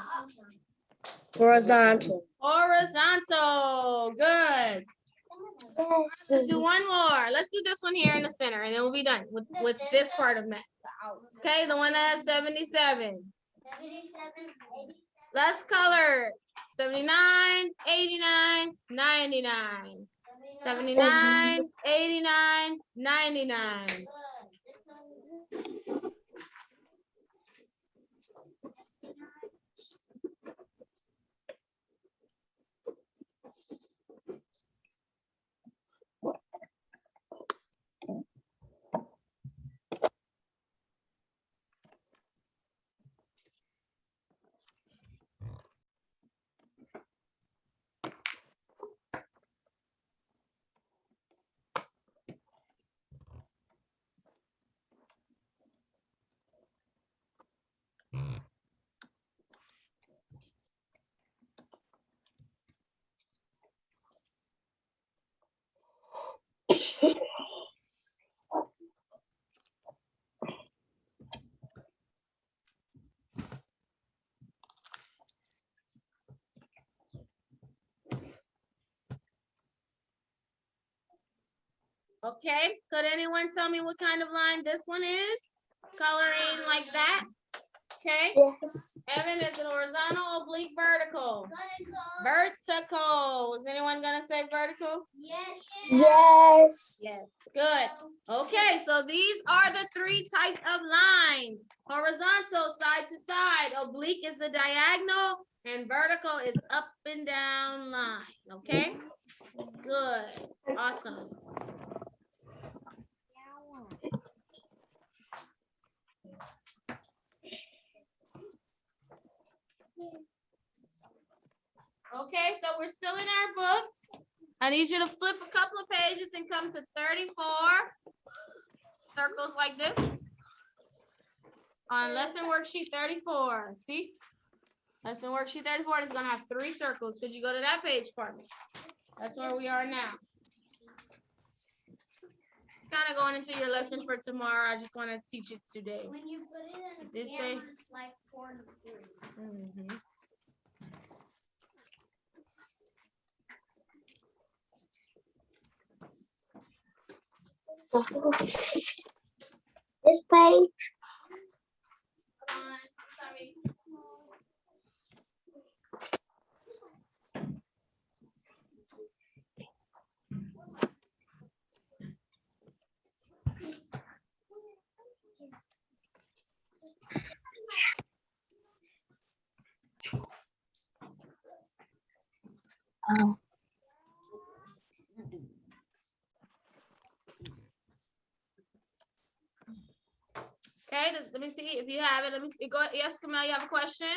Horizontal. Horizontal. Good. Let's do one more. Let's do this one here in the center, and then we'll be done with this part of math. Okay, the one that has 77. Let's color 79, 89, 99. 79, 89, 99. Okay, could anyone tell me what kind of line this one is? Coloring like that. Okay, Yes. Evan, is it horizontal, oblique, vertical? Vertical. Is anyone gonna say vertical? Yes. Yes. Yes, good. Okay, so these are the 3 types of lines. Horizontal, side to side. Oblique is the diagonal, and vertical is up and down line. Okay, good, awesome. Okay, so we're still in our books. I need you to flip a couple of pages and come to 34. Circles like this. On lesson worksheet 34. See? Lesson worksheet 34 is going to have 3 circles. Could you go to that page for me? That's where we are now. Kind of going into your lesson for tomorrow. I just want to teach it today. When you put it in a Did it say? camera, it's like 4 to 3. Mhm. This page. Come on, Sammy. Oh. Okay, let me see if you have it. Let me see. Go. Yes, Camille, you have a question?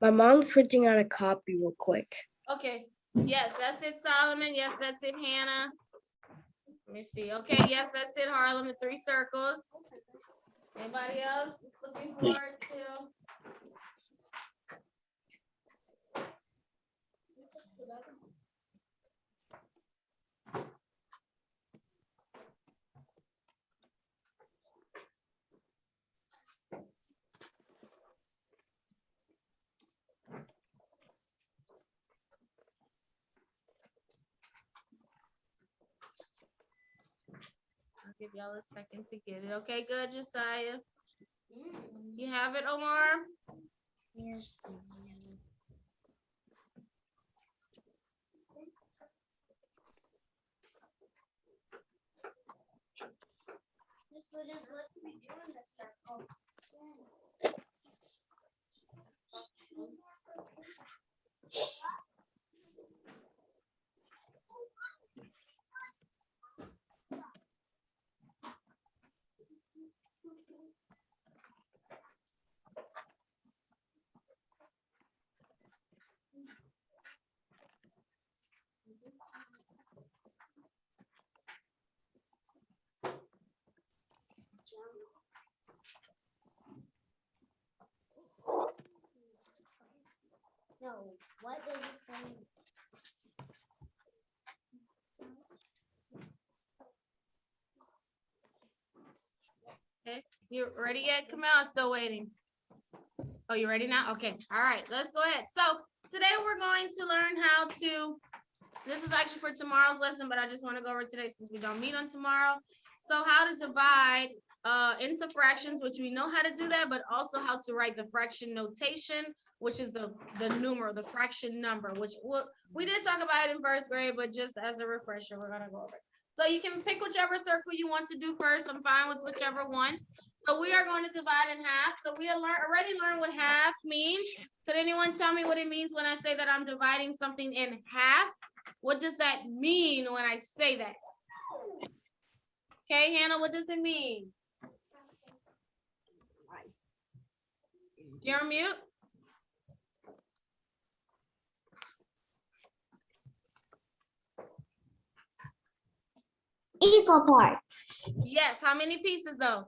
My mom's printing out a copy real quick. Okay. Yes, that's it, Solomon. Yes, that's it, Hannah. Let me see. Okay, yes, that's it, Harlem. The 3 circles. Anybody else is looking for it still? I'll give y'all a second to get it. Okay, good, Josiah. You have it, Omar? Yes. So just what we do in the circle. No, what does it say? Okay, you ready yet? Camille, I'm still waiting. Oh, you ready now? Okay, all right, let's go ahead. So today we're going to learn how to, this is actually for tomorrow's lesson, but I just want to go over today since we don't meet on tomorrow. So how to divide into fractions, which we know how to do that, but also how to write the fraction notation, which is the numeral, the fraction number, which we did talk about it in first grade, but just as a refresher, we're gonna go over it. So you can pick whichever circle you want to do first. I'm fine with whichever one. So we are going to divide in half. So we already learned what half means. Could anyone tell me what it means when I say that I'm dividing something in half? What does that mean when I say that? Okay, Hannah, what does it mean? You're on mute? Equal parts. Yes, how many pieces though?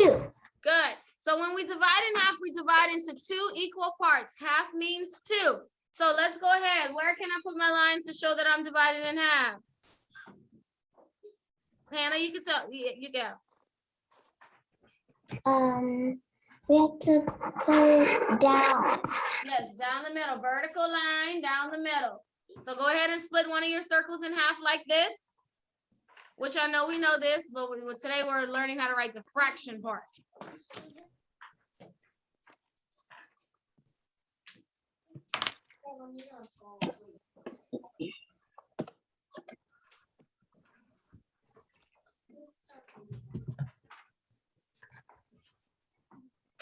2. Good. So when we divide in half, we divide into 2 equal parts. Half means 2. So let's go ahead. Where can I put my lines to show that I'm divided in half? Hannah, you can tell. You go. We have to put it down. Yes, down the middle. Vertical line down the middle. So go ahead and split one of your circles in half like this, which I know we know this, but today we're learning how to write the fraction part.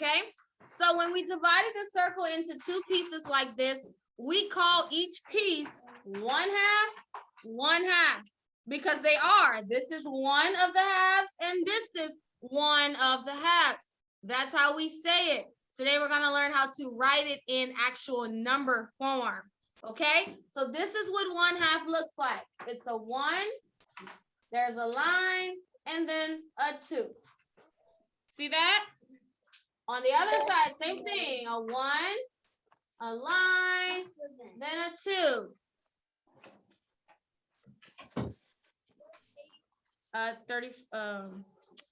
Okay, so when we divided the circle into two pieces like this, we call each piece 1/2, because they are. This is one of the halves, and this is one of the halves. That's how we say it. Today we're going to learn how to write it in actual number form. Okay, so this is what 1/2 looks like. It's a 1, there's a line, and then a 2. See that? On the other side, same thing. A 1, a line, then a 2.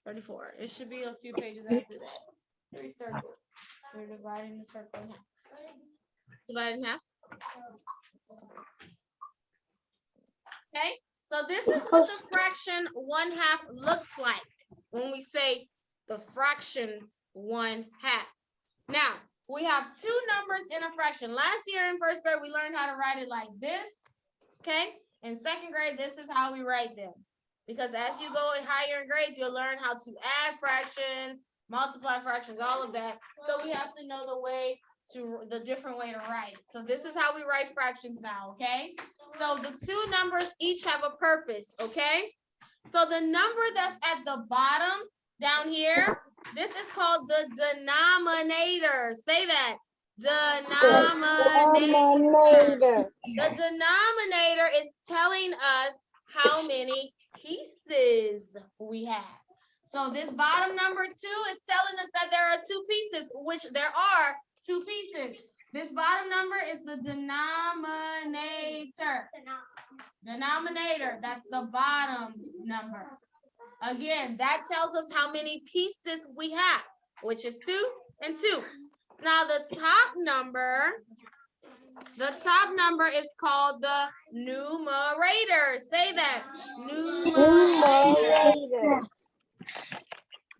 34. It should be a few pages after that. 3 circles. We're dividing the circle in half. Divide in half. Okay, so this is what the fraction 1/2 looks like when we say the fraction 1/2. Now, we have two numbers in a fraction. Last year in first grade, we learned how to write it like this. Okay, in second grade, this is how we write them. Because as you go higher in grades, you'll learn how to add fractions, multiply fractions, all of that. So we have to know the different way to write it. So this is how we write fractions now, okay? So the two numbers each have a purpose, okay? So the number that's at the bottom down here, this is called the denominator. Say that. Denominator. The denominator is telling us how many pieces we have. So this bottom number 2 is telling us that there are 2 pieces, which there are 2 pieces. This bottom number is the denominator. Denominator, that's the bottom number. Again, that tells us how many pieces we have, which is 2 and 2. Now the top number is called the numerator. Say that. Numerator.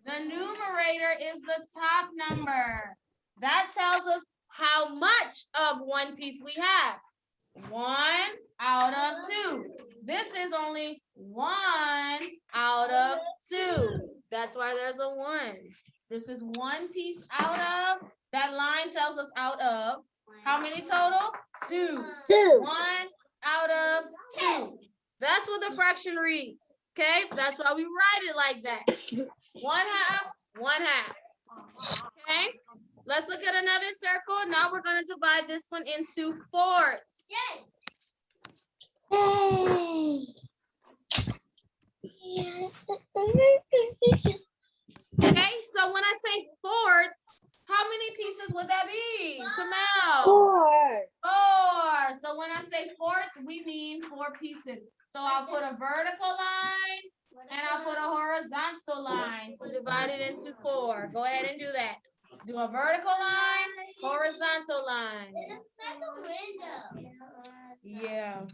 The numerator is the top number. That tells us how much of one piece we have. 1 out of 2. This is only 1 out of 2. That's why there's a 1. This is 1 piece out of. That line tells us out of. How many total? 2. 1 out of 2. That's what the fraction reads. Okay, that's why we write it like that. 1/2, 1/2. Okay, let's look at another circle. Now we're going to divide this one into fourths. Okay, so when I say fourths, how many pieces would that be? Come out. 4. So when I say fourths, we mean 4 pieces. So I'll put a vertical line and I'll put a horizontal line to divide it into 4. Go ahead and do that. Do a vertical line, horizontal line. It looks like a window. Yeah.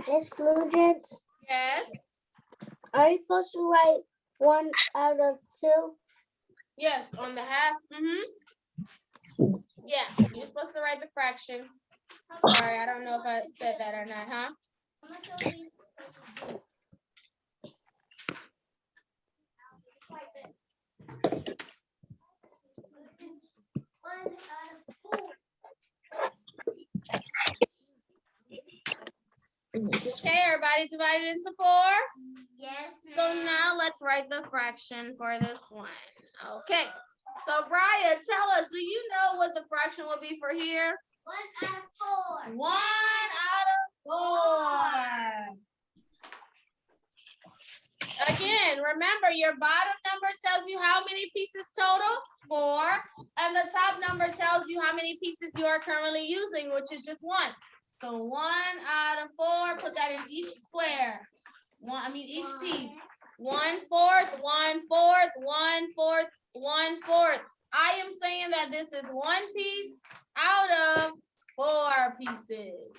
Miss Flugent, Yes. are you supposed to write 1 out of 2? Yes, on the half. Yeah, you're supposed to write the fraction. Sorry, I don't know if I said that or not, huh? Okay, everybody divided into 4? Yes. So now let's write the fraction for this one. Okay, so Brian, tell us, do you know what the fraction will be for here? 1 out of 4. 1 out of 4. Again, remember your bottom number tells you how many pieces total, 4, and the top number tells you how many pieces you are currently using, which is just 1. So 1 out of 4, put that in each square. Each piece. 1/4, 1/4, 1/4, 1/4. I am saying that this is 1 piece out of 4 pieces.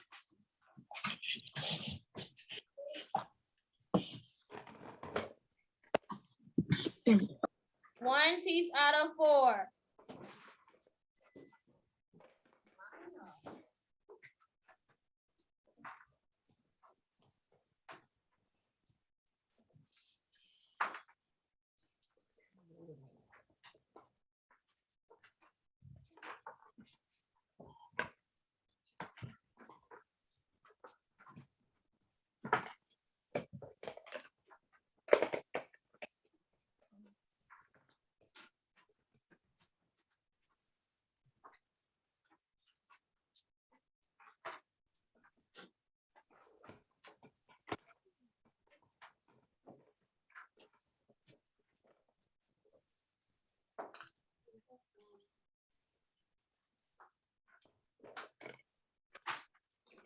One piece out of 4.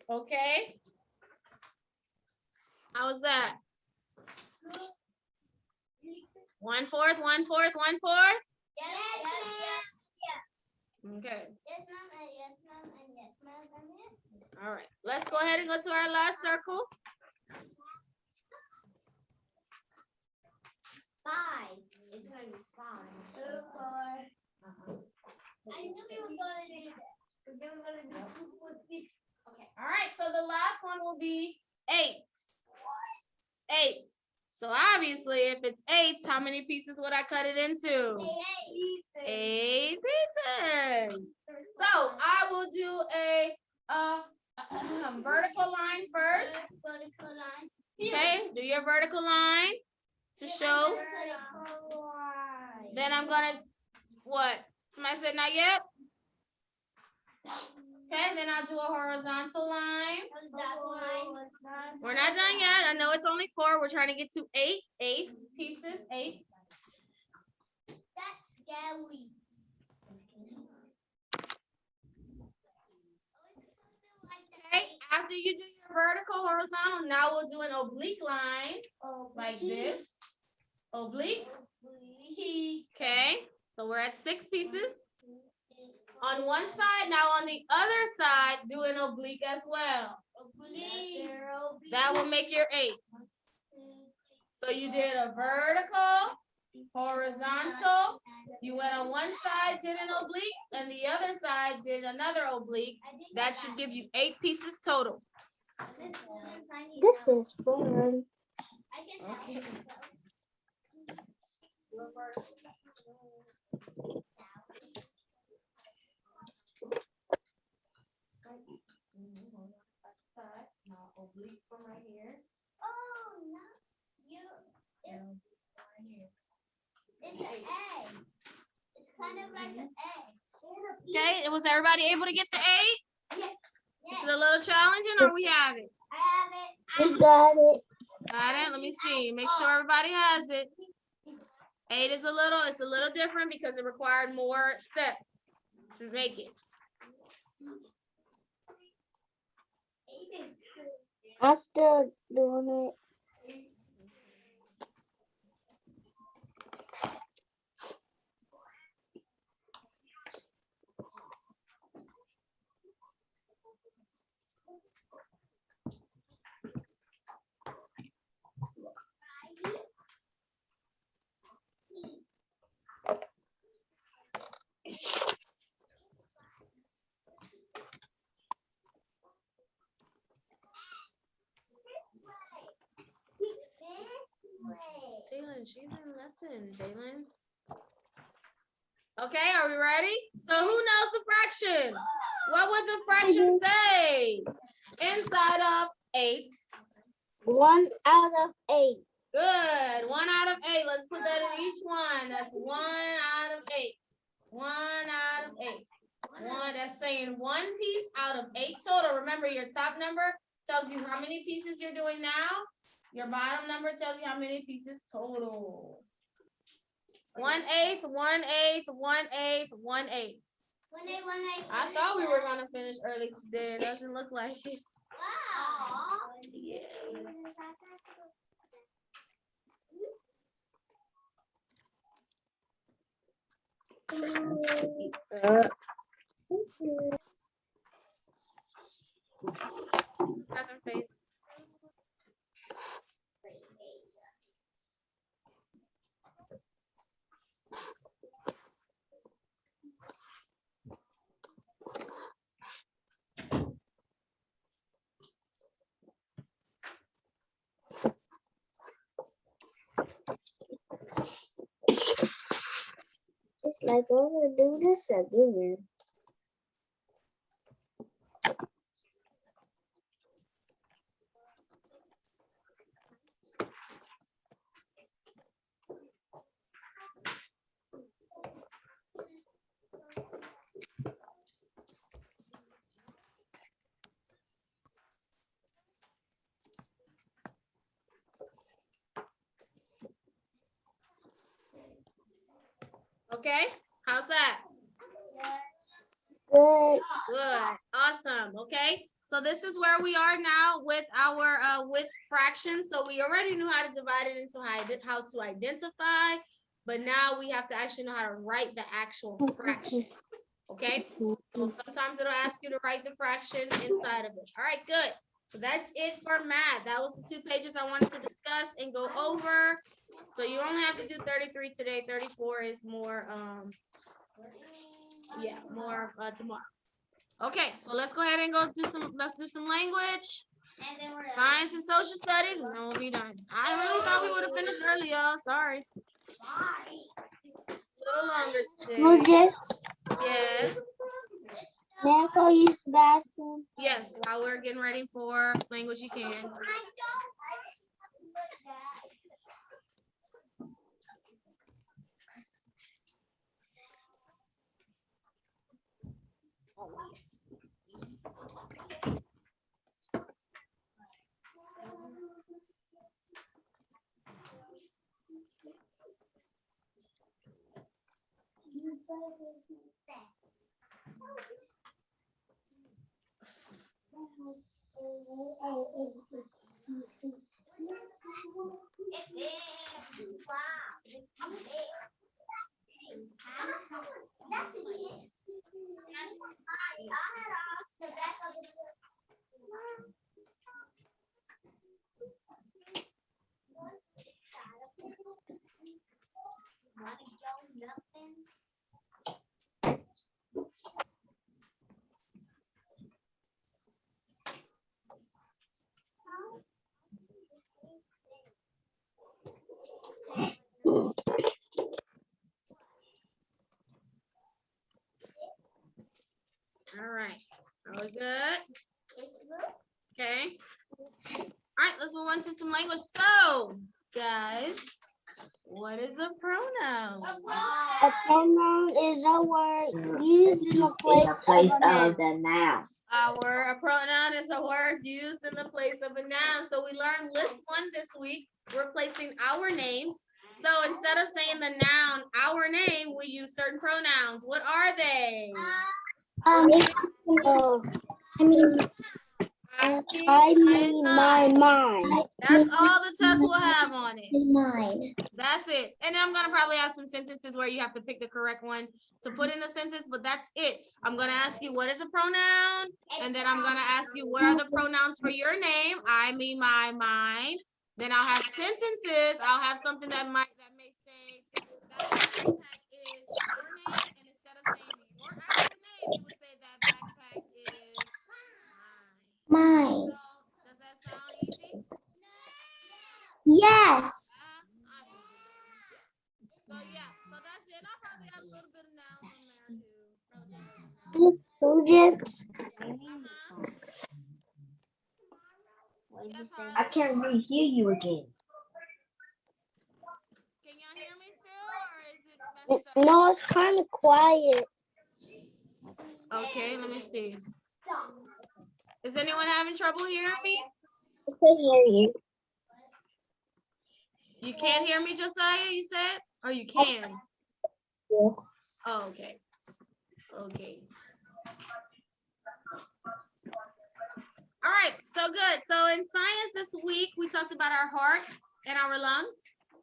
Okay. How was that? 1/4, 1/4, 1/4. Yes, Okay. yes, ma'am, and yes, ma'am, and yes, ma'am, and yes. All right. Let's go ahead and go to our last circle. 5. It's gonna be 5. 4. I knew we were gonna do that. Because they were gonna do 2, 4, 6. Okay. All right. So the last one will be 8s. 8s. So obviously, if it's 8s, how many pieces would I cut it into? 8 pieces. So I will do a vertical line first. Vertical line. Okay, do your vertical line to show. Vertical line. Then I'm gonna, what? Somebody said not yet? Okay, then I'll do a horizontal line. We're not done yet. I know it's only 4. We're trying to get to 8 pieces, 8. That's scary. Okay, after you do your vertical, horizontal, now we'll do an oblique line like this. Oblique. Okay, so we're at 6 pieces. On one side, now on the other side, do an oblique as well. That will make your 8. So you did a vertical, horizontal. You went on one side, did an oblique, and the other side did another oblique. That should give you 8 pieces total. This is fun. Okay. Now oblique from right here. Oh, no. It's an egg. It's kind of like an egg. Okay, was everybody able to get the 8? Yes. Is it a little challenging or we have it? I have it. We got it. Got it? Let me see. Make sure everybody has it. 8 is it's a little different because it required more steps to make it. I'm still doing it. Jalen, she's in lesson, Jalen. Okay, are we ready? So who knows the fraction? What would the fraction say? Inside of 8. 1 out of 8. Good. 1 out of 8. Let's put that in each one. That's 1 out of 8. 1 out of 8. 1. That's saying 1 piece out of 8 total. Remember, your top number tells you how many pieces you're doing now. Your bottom number tells you how many pieces total. 1/8, 1/8, 1/8, 1/8. 1/8. I thought we were gonna finish early today. It doesn't look like it. Wow. Yeah. Catherine Faith. It's like I'm gonna do this again. Okay, how's that? Good. Good, awesome. Okay, so this is where we are now with our with fractions. So we already knew how to divide it into how to identify, but now we have to actually know how to write the actual fraction. Okay, so sometimes it'll ask you to write the fraction inside of it. All right, good. So that's it for math. That was the 2 pages I wanted to discuss and go over. So you only have to do 33 today. 34 is more more tomorrow. Okay, so let's go ahead and let's do some language, science and social studies, and then we'll be done. I really thought we would have finished early, y'all. Sorry. A little longer today. Students, Yes. may I go use the bathroom? Yes, while we're getting ready for language, you can. All right. Are we good? Okay. All right, let's move on to some language. So, guys, what is a pronoun? A pronoun is a word used in the place of the noun. A pronoun is a word used in the place of a noun. So we learned list 1 this week, replacing our names. So instead of saying the noun, our name, we use certain pronouns. What are they? I mean, mine. That's all the test will have on it. Mine. That's it. And then I'm going to probably have some sentences where you have to pick the correct one to put in the sentence, but that's it. I'm going to ask you, what is a pronoun? And then I'm going to ask you, what are the pronouns for your name? I, me, my, mine. Then I'll have sentences. I'll have something that may say, that backpack is your name. And instead of saying your actual name, you would say that backpack is Mine. So, does that sound easy? Yes. So yeah, so that's it. I'll probably add a little bit of nouns in there too. Students. I can't really hear you again. Can y'all hear me still, or is it messed up? No, it's kind of quiet. Okay, let me see. Is anyone having trouble hearing me? I can hear you. You can't hear me, Josiah, you said? Or you can? Yeah. Oh, okay. Okay. All right, so good. So in science this week, we talked about our heart and our lungs.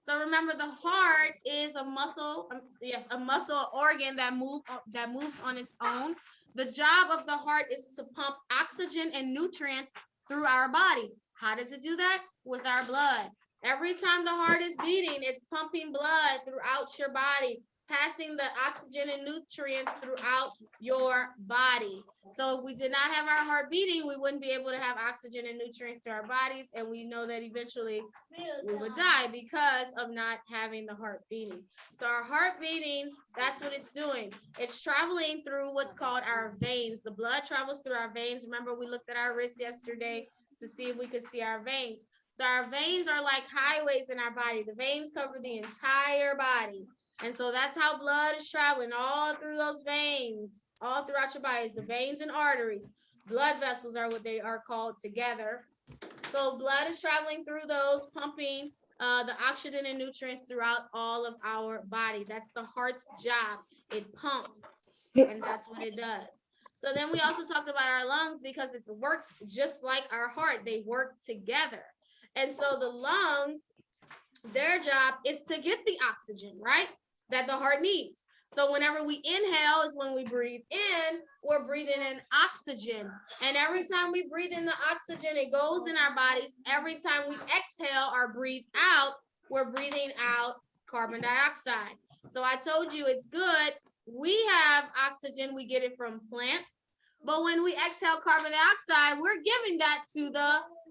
So remember, the heart is a muscle, yes, a muscle organ that moves on its own. The job of the heart is to pump oxygen and nutrients through our body. How does it do that? With our blood. Every time the heart is beating, it's pumping blood throughout your body, passing the oxygen and nutrients throughout your body. So if we did not have our heart beating, we wouldn't be able to have oxygen and nutrients to our bodies. And we know that eventually we would die because of not having the heart beating. So our heart beating, that's what it's doing. It's traveling through what's called our veins. The blood travels through our veins. Remember, we looked at our wrists yesterday to see if we could see our veins. So our veins are like highways in our body. The veins cover the entire body. And so that's how blood is traveling all through those veins, all throughout your bodies, the veins and arteries. Blood vessels are what they are called together. So blood is traveling through those, pumping the oxygen and nutrients throughout all of our body. That's the heart's job. It pumps, and that's what it does. So then we also talked about our lungs because it works just like our heart. They work together. And so the lungs, their job is to get the oxygen, right, that the heart needs. So whenever we inhale is when we breathe in, we're breathing in oxygen. And every time we breathe in the oxygen, it goes in our bodies. Every time we exhale or breathe out, we're breathing out carbon dioxide. So I told you it's good. We have oxygen, we get it from plants. But when we exhale carbon dioxide, we're giving that to the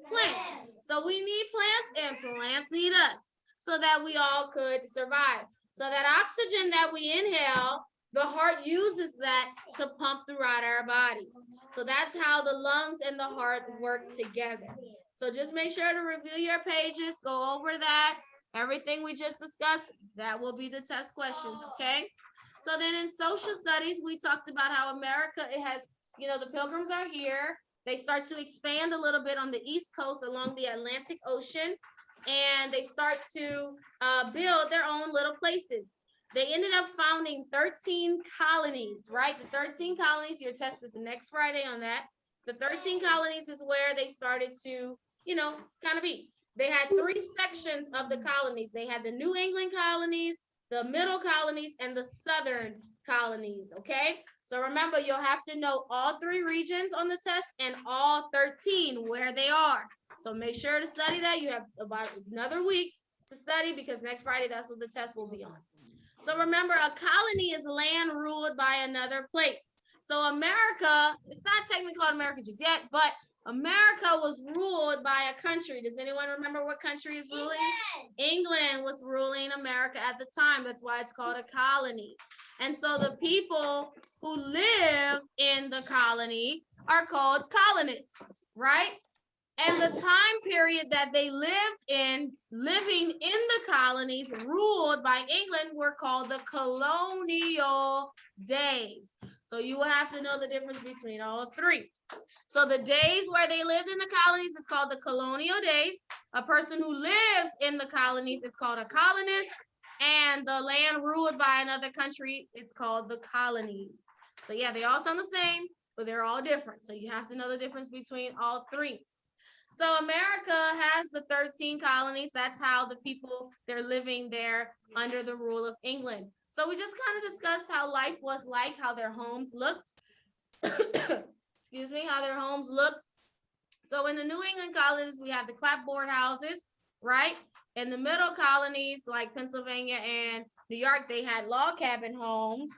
plants. So we need plants and plants need us so that we all could survive. So that oxygen that we inhale, the heart uses that to pump throughout our bodies. So that's how the lungs and the heart work together. So just make sure to review your pages, go over that. Everything we just discussed, that will be the test questions, okay? So then in social studies, we talked about how America, it has, the Pilgrims are here. They start to expand a little bit on the East Coast along the Atlantic Ocean. And they start to build their own little places. They ended up founding 13 colonies, right? The 13 colonies, your test is next Friday on that. The 13 colonies is where they started to, kind of be. They had 3 sections of the colonies. They had the New England colonies, the middle colonies, and the southern colonies, okay? So remember, you'll have to know all 3 regions on the test and all 13 where they are. So make sure to study that. You have about another week to study because next Friday, that's what the test will be on. So remember, a colony is land ruled by another place. So America, it's not technically called America just yet, but America was ruled by a country. Does anyone remember what country is ruling? England was ruling America at the time. That's why it's called a colony. And so the people who live in the colony are called colonists, right? And the time period that they lived in, living in the colonies ruled by England, were called the colonial days. So you will have to know the difference between all 3. So the days where they lived in the colonies is called the colonial days. A person who lives in the colonies is called a colonist. And the land ruled by another country, it's called the colonies. So yeah, they all sound the same, but they're all different. So you have to know the difference between all 3. So America has the 13 colonies. That's how the people, they're living there under the rule of England. So we just kind of discussed how life was like, how their homes looked. Excuse me, how their homes looked. So in the New England colonies, we had the clapboard houses, right? In the middle colonies, like Pennsylvania and New York, they had log cabin homes.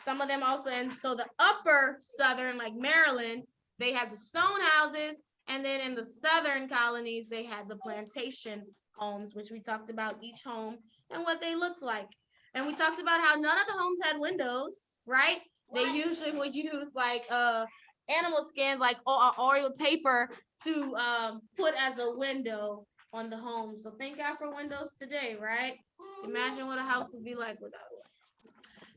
Some of them also, and so the upper southern, like Maryland, they had the stone houses. And then in the southern colonies, they had the plantation homes, which we talked about each home and what they looked like. And we talked about how none of the homes had windows, right? They usually would use like animal skins, like oiled paper to put as a window on the home. So thank God for windows today, right? Imagine what a house would be like without one.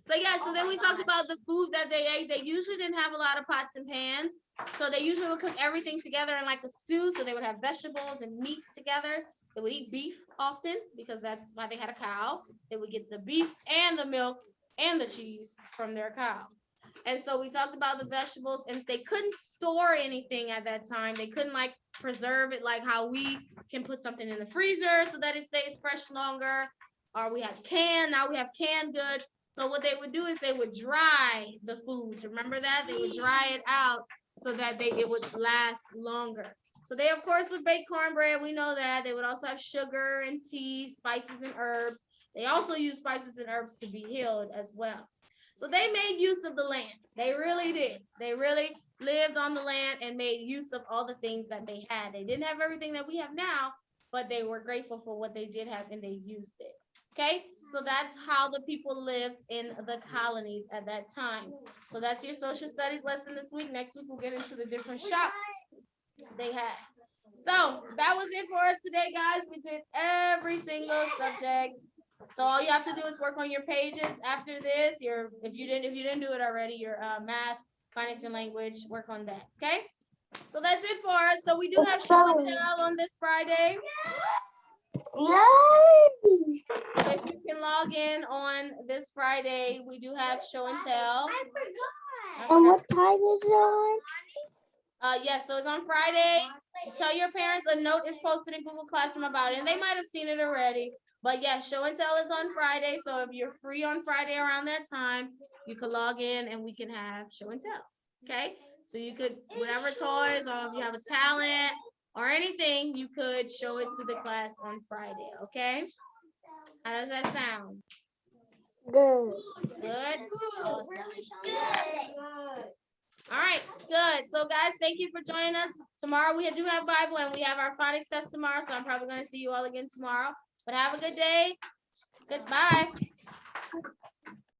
So yeah, so then we talked about the food that they ate. They usually didn't have a lot of pots and pans. So they usually would cook everything together in like a stew. So they would have vegetables and meat together. They would eat beef often because that's why they had a cow. They would get the beef and the milk and the cheese from their cow. And so we talked about the vegetables, and they couldn't store anything at that time. They couldn't like preserve it like how we can put something in the freezer so that it stays fresh longer. or we had canned, now we have canned goods. So what they would do is they would dry the foods. Remember that? They would dry it out so that it would last longer. So they, of course, would bake cornbread. We know that. They would also have sugar and tea, spices and herbs. They also use spices and herbs to be healed as well. So they made use of the land. They really did. They really lived on the land and made use of all the things that they had. They didn't have everything that we have now, but they were grateful for what they did have and they used it. Okay, so that's how the people lived in the colonies at that time. So that's your social studies lesson this week. Next week, we'll get into the different shops they had. So that was it for us today, guys. We did every single subject. So all you have to do is work on your pages after this. If you didn't do it already, your math, finance, and language, work on that. Okay. So that's it for us. So we do have show and tell on this Friday. Yay! So if you can log in on this Friday, we do have show and tell. I forgot. And what time is it on? Yes, so it's on Friday. Tell your parents a note is posted in Google Classroom about it, and they might have seen it already. But yeah, show and tell is on Friday. So if you're free on Friday around that time, you could log in and we can have show and tell. Okay, so you could, whatever toys, or if you have a talent or anything, you could show it to the class on Friday. Okay, how does that sound? Good. Good. Awesome. All right, good. So guys, thank you for joining us. Tomorrow we do have Bible and we have our phonics test tomorrow. So I'm probably going to see you all again tomorrow. But have a good day. Goodbye.